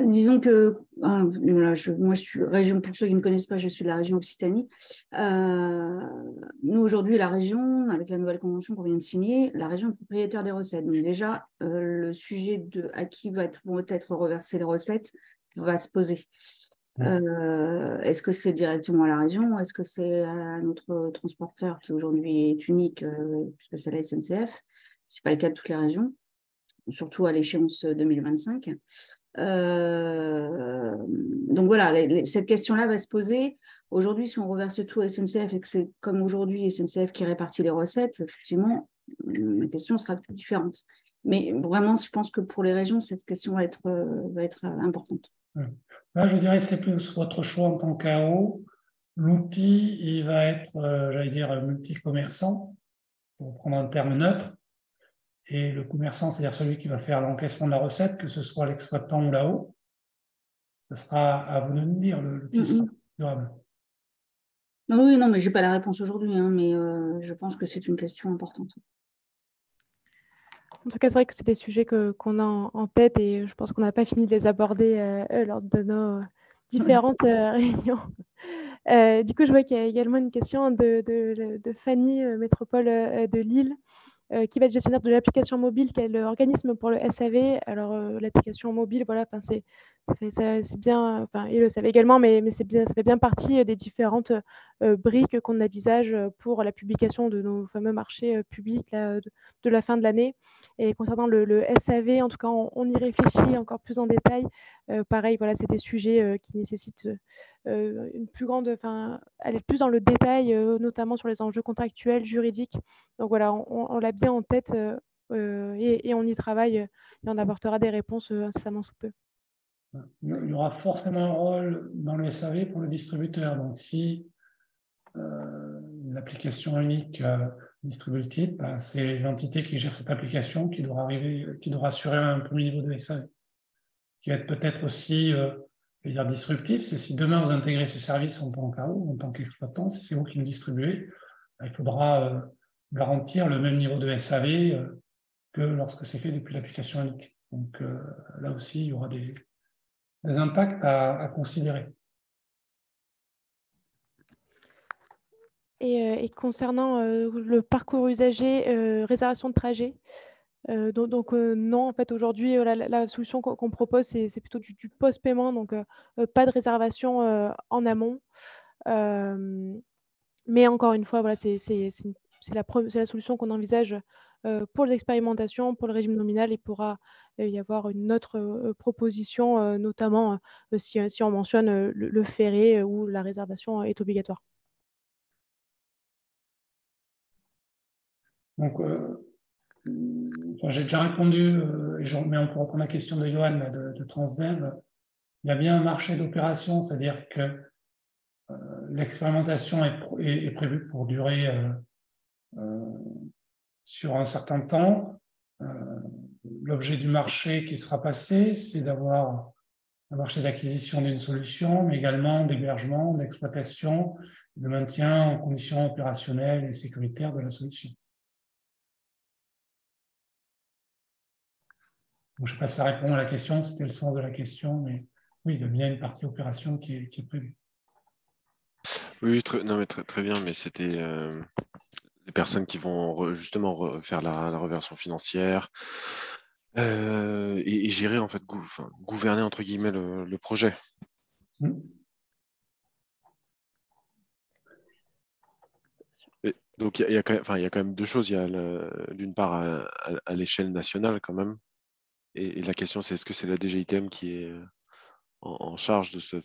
Disons que moi, je suis région, pour ceux qui ne me connaissent pas, je suis de la région Occitanie. Nous, aujourd'hui, la région, avec la nouvelle convention qu'on vient de signer, la région est propriétaire des recettes. Donc déjà, le sujet de à qui vont être reversées les recettes va se poser. Est-ce que c'est directement à la région? Est-ce que c'est à notre transporteur qui aujourd'hui est unique, puisque c'est la SNCF? Ce n'est pas le cas de toutes les régions, surtout à l'échéance 2025. Donc voilà, cette question-là va se poser. Aujourd'hui, si on reverse tout à SNCF et que c'est comme aujourd'hui SNCF qui répartit les recettes, effectivement, la question sera différente. Mais vraiment, je pense que pour les régions, cette question va être importante. Là, je dirais que c'est plus votre choix en tant qu'AO. L'outil, il va être, j'allais dire, multi-commerçant, pour prendre un terme neutre. Et le commerçant, c'est-à-dire celui qui va faire l'encaissement de la recette, que ce soit l'exploitant ou l'AO, ce sera à vous de nous dire, le sera durable. Oui, non, mais je n'ai pas la réponse aujourd'hui, hein, mais je pense que c'est une question importante. En tout cas, c'est vrai que c'est des sujets qu'on a en tête et je pense qu'on n'a pas fini de les aborder lors de nos différentes réunions. Du coup, je vois qu'il y a également une question de Fanny, métropole de Lille, qui va être gestionnaire de l'application mobile, qui est l'organisme pour le SAV. Alors, l'application mobile, voilà, c'est bien, il le savait également, mais c'est bien, ça fait bien partie des différentes briques qu'on envisage pour la publication de nos fameux marchés publics là, de la fin de l'année. Et concernant le SAV, en tout cas, on y réfléchit encore plus en détail. Pareil, voilà, c'est des sujets qui nécessitent une plus grande, aller plus dans le détail, notamment sur les enjeux contractuels, juridiques. Donc voilà, on l'a bien en tête et on y travaille et on apportera des réponses incessamment sous peu. Il y aura forcément un rôle dans le SAV pour le distributeur. Donc, si l'application unique distribue le titre, c'est l'entité qui gère cette application qui devra assurer un premier niveau de SAV. Ce qui va être peut-être aussi disruptif, c'est si demain vous intégrez ce service en tant qu'AO, en tant qu'exploitant, si c'est vous qui le distribuez, il faudra garantir le même niveau de SAV que lorsque c'est fait depuis l'application unique. Donc là aussi, il y aura des impacts à considérer. Et concernant le parcours usager, réservation de trajet, non, en fait, aujourd'hui, la solution qu'on propose, c'est plutôt du post-paiement, donc pas de réservation en amont. Mais encore une fois, voilà, c'est la solution qu'on envisage pour les expérimentations, pour le régime nominal. Il pourra y avoir une autre proposition, notamment si on mentionne le ferré où la réservation est obligatoire. Donc, j'ai déjà répondu, mais on peut reprendre la question de Johan de Transdev. Il y a bien un marché d'opération, c'est-à-dire que l'expérimentation est prévue pour durer sur un certain temps. L'objet du marché qui sera passé, c'est d'avoir un marché d'acquisition d'une solution, mais également d'hébergement, d'exploitation, de maintien en conditions opérationnelles et sécuritaires de la solution. Donc, je ne sais pas si ça répond à la question, c'était le sens de la question, mais oui, il y a bien une partie opération qui est prévue. Oui, non, mais très bien, mais c'était les personnes qui vont justement faire la reversion financière et gérer, en fait, gouverner, entre guillemets, le projet. Donc, il y a quand même deux choses. Il y a d'une part à l'échelle nationale quand même. Et la question, c'est est-ce que c'est la DGITM qui est en charge de cette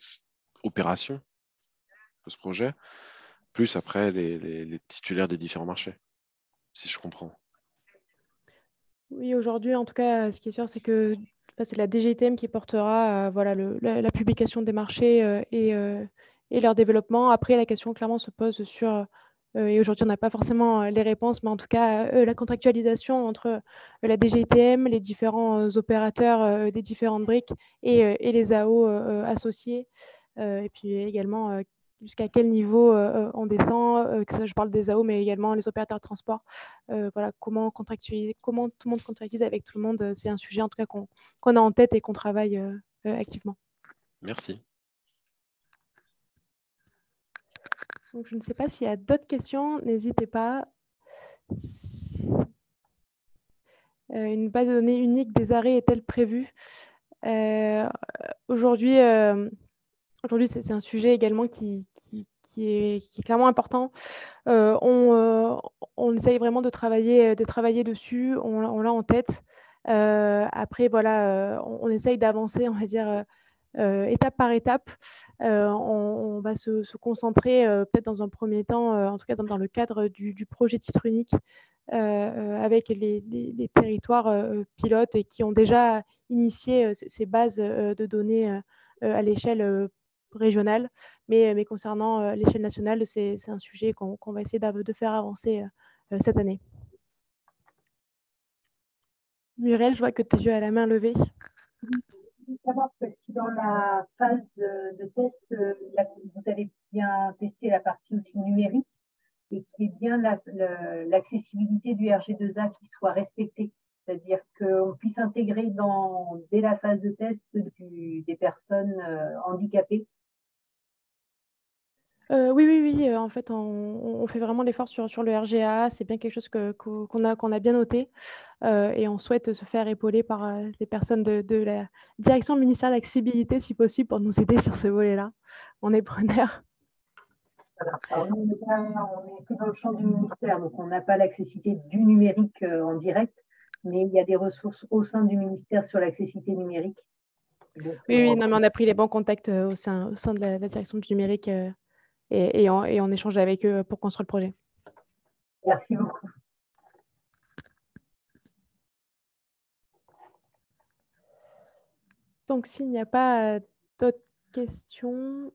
opération, de ce projet, plus après les titulaires des différents marchés, si je comprends. Oui, aujourd'hui, en tout cas, ce qui est sûr, c'est que c'est la DGITM qui portera voilà, la publication des marchés et leur développement. Après, la question clairement se pose sur, et aujourd'hui, on n'a pas forcément les réponses, mais en tout cas, la contractualisation entre la DGITM, les différents opérateurs des différentes briques et les AO associés. Et puis également, jusqu'à quel niveau on descend, que ça, je parle des AO, mais également les opérateurs de transport. Voilà, comment contractualiser, comment tout le monde contractualise avec tout le monde, c'est un sujet en tout cas qu'on a en tête et qu'on travaille activement. Merci. Donc, je ne sais pas s'il y a d'autres questions, n'hésitez pas. Une base de données unique des arrêts est-elle prévue? Aujourd'hui, c'est un sujet également qui est clairement important. On essaye vraiment de travailler dessus, on l'a en tête. Après, voilà, on essaye d'avancer, on va dire, étape par étape. On va se concentrer peut-être dans un premier temps, en tout cas dans le cadre du projet titre unique, avec les territoires pilotes et qui ont déjà initié ces bases de données à l'échelle régionale. Mais concernant l'échelle nationale, c'est un sujet qu'on va essayer de faire avancer cette année. Muriel, je vois que tu as la main levée. Je veux savoir que si dans la phase de test, vous avez bien testé la partie aussi numérique et qu'il y ait bien l'accessibilité du RG2A qui soit respectée. C'est-à-dire qu'on puisse intégrer dès la phase de test des personnes handicapées. Oui. En fait, on fait vraiment l'effort sur le RGA. C'est bien quelque chose qu'on a bien noté. Et on souhaite se faire épauler par des personnes de la direction ministère de l'accessibilité, si possible, pour nous aider sur ce volet-là. On est preneurs. Alors, on n'est que dans le champ du ministère, donc on n'a pas l'accessibilité du numérique en direct, mais il y a des ressources au sein du ministère sur l'accessibilité numérique. Donc, oui, non, mais on a pris les bons contacts au sein de la direction du numérique et on échange avec eux pour construire le projet. Merci beaucoup. Donc, s'il n'y a pas d'autres questions...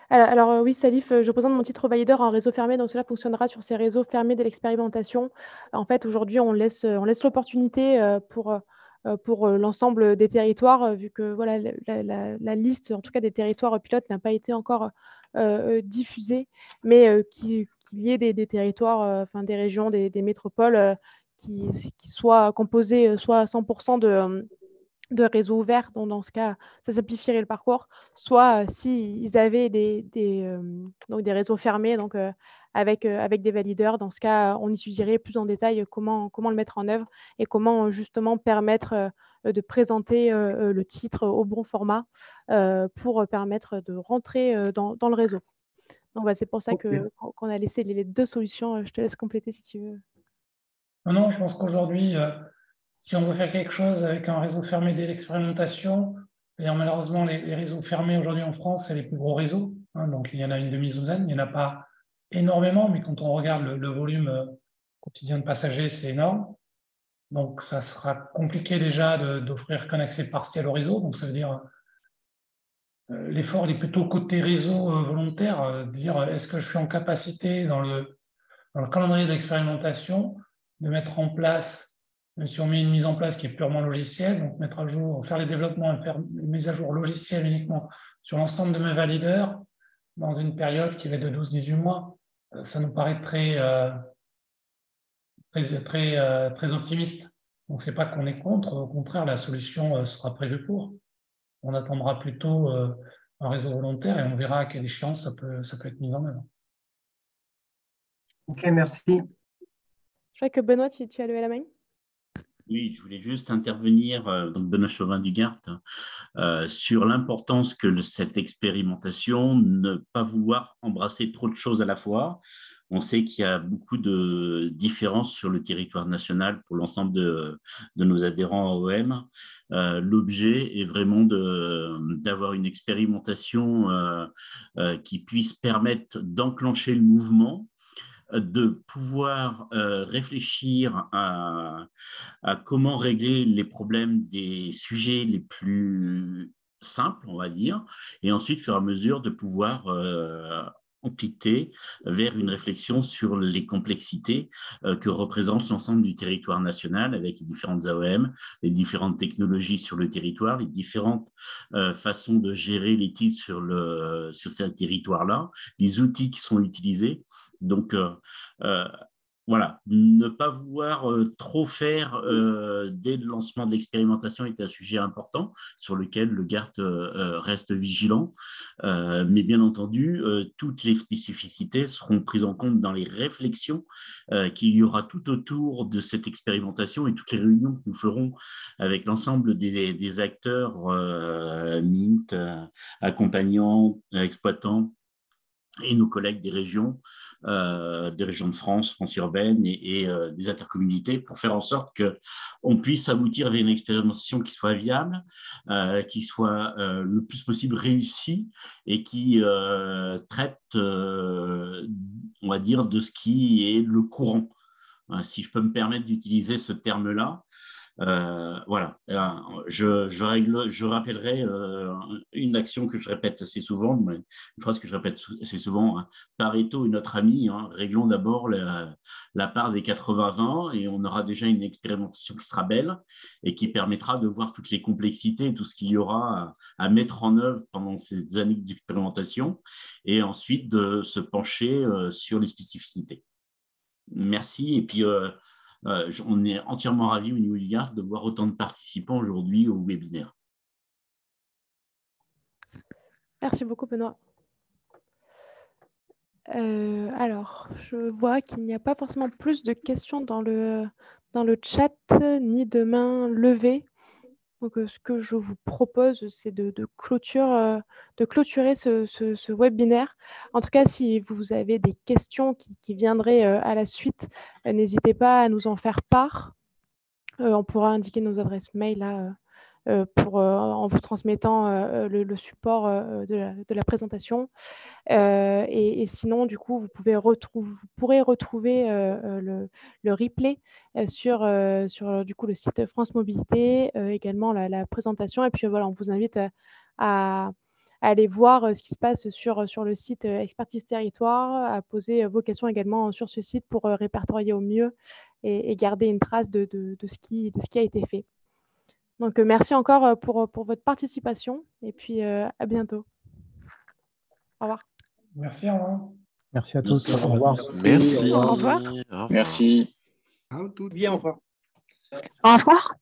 Alors oui, Salif, je présente mon titre valideur en réseau fermé, donc cela fonctionnera sur ces réseaux fermés de l'expérimentation. En fait, aujourd'hui, on laisse l'opportunité pour pour l'ensemble des territoires, vu que voilà, la liste, en tout cas des territoires pilotes, n'a pas été encore diffusée, mais qu'il y ait des territoires, enfin des régions, des métropoles qui soient composées soit à 100% de réseaux ouverts, donc dans ce cas, ça simplifierait le parcours, soit s'ils avaient donc des réseaux fermés, donc avec des valideurs, dans ce cas, on étudierait plus en détail comment le mettre en œuvre et comment justement permettre de présenter le titre au bon format pour permettre de rentrer dans le réseau. Donc, c'est pour ça qu'on a laissé les deux solutions. Je te laisse compléter si tu veux. Non, je pense qu'aujourd'hui, si on veut faire quelque chose avec un réseau fermé dès l'expérimentation, d'ailleurs malheureusement les réseaux fermés aujourd'hui en France, c'est les plus gros réseaux, hein, donc il y en a une demi-douzaine, il n'y en a pas énormément, mais quand on regarde le volume quotidien de passagers, c'est énorme. Donc ça sera compliqué déjà d'offrir qu'un accès partiel au réseau, donc ça veut dire l'effort est plutôt côté réseau volontaire, de dire est-ce que je suis en capacité dans le calendrier de l'expérimentation de mettre en place, même si on met une mise en place qui est purement logicielle, donc mettre à jour, faire les développements et faire une mise à jour logicielle uniquement sur l'ensemble de mes valideurs dans une période qui va de 12-18 mois, ça nous paraît très optimiste. Donc, ce n'est pas qu'on est contre, au contraire, la solution sera prévue pour. On attendra plutôt un réseau volontaire et on verra à quelle échéance ça peut être mis en œuvre. Ok, merci. Je crois que Benoît, tu as levé la main. Oui, je voulais juste intervenir, donc Benoît Chauvin-Dugart, sur l'importance que cette expérimentation, ne pas vouloir embrasser trop de choses à la fois. On sait qu'il y a beaucoup de différences sur le territoire national pour l'ensemble de nos adhérents à OM. L'objet est vraiment d'avoir une expérimentation qui puisse permettre d'enclencher le mouvement, de pouvoir réfléchir à comment régler les problèmes des sujets les plus simples, on va dire, et ensuite, au fur et à mesure, de pouvoir amputer vers une réflexion sur les complexités que représente l'ensemble du territoire national avec les différentes AOM, les différentes technologies sur le territoire, les différentes façons de gérer les titres sur ce territoire-là, les outils qui sont utilisés. Donc, voilà, ne pas vouloir trop faire dès le lancement de l'expérimentation est un sujet important sur lequel le GART reste vigilant. Mais bien entendu, toutes les spécificités seront prises en compte dans les réflexions qu'il y aura tout autour de cette expérimentation et toutes les réunions que nous ferons avec l'ensemble des acteurs, MINT, accompagnants, exploitants, et nos collègues des régions de France, France urbaine et des intercommunalités pour faire en sorte qu'on puisse aboutir à une expérimentation qui soit viable, qui soit le plus possible réussie et qui traite, on va dire, de ce qui est le courant. Si je peux me permettre d'utiliser ce terme-là. Voilà, je rappellerai une action que je répète assez souvent, une phrase que je répète assez souvent, hein. Pareto est notre ami, hein. Réglons d'abord la part des 80-20 et on aura déjà une expérimentation qui sera belle et qui permettra de voir toutes les complexités et tout ce qu'il y aura à mettre en œuvre pendant ces années d'expérimentation et ensuite de se pencher sur les spécificités. Merci et puis on est entièrement ravis au niveau du GART de voir autant de participants aujourd'hui au webinaire. Merci beaucoup, Benoît. Alors, je vois qu'il n'y a pas forcément plus de questions dans le chat, ni de mains levées. Donc, ce que je vous propose, c'est de clôturer ce webinaire. En tout cas, si vous avez des questions qui viendraient à la suite, n'hésitez pas à nous en faire part. On pourra indiquer nos adresses mail là, en vous transmettant le support de la présentation. Et sinon, du coup, vous pourrez retrouver le replay sur du coup, le site France Mobilité, également la présentation. Et puis voilà, on vous invite à aller voir ce qui se passe sur le site Expertise Territoire, à poser vos questions également sur ce site pour répertorier au mieux et garder une trace de ce qui a été fait. Donc, merci encore pour votre participation et puis à bientôt. Au revoir. Merci, au revoir. Merci à tous. Merci. Au revoir. Merci. Au revoir. Au revoir. Merci. Bien, au revoir. Au revoir.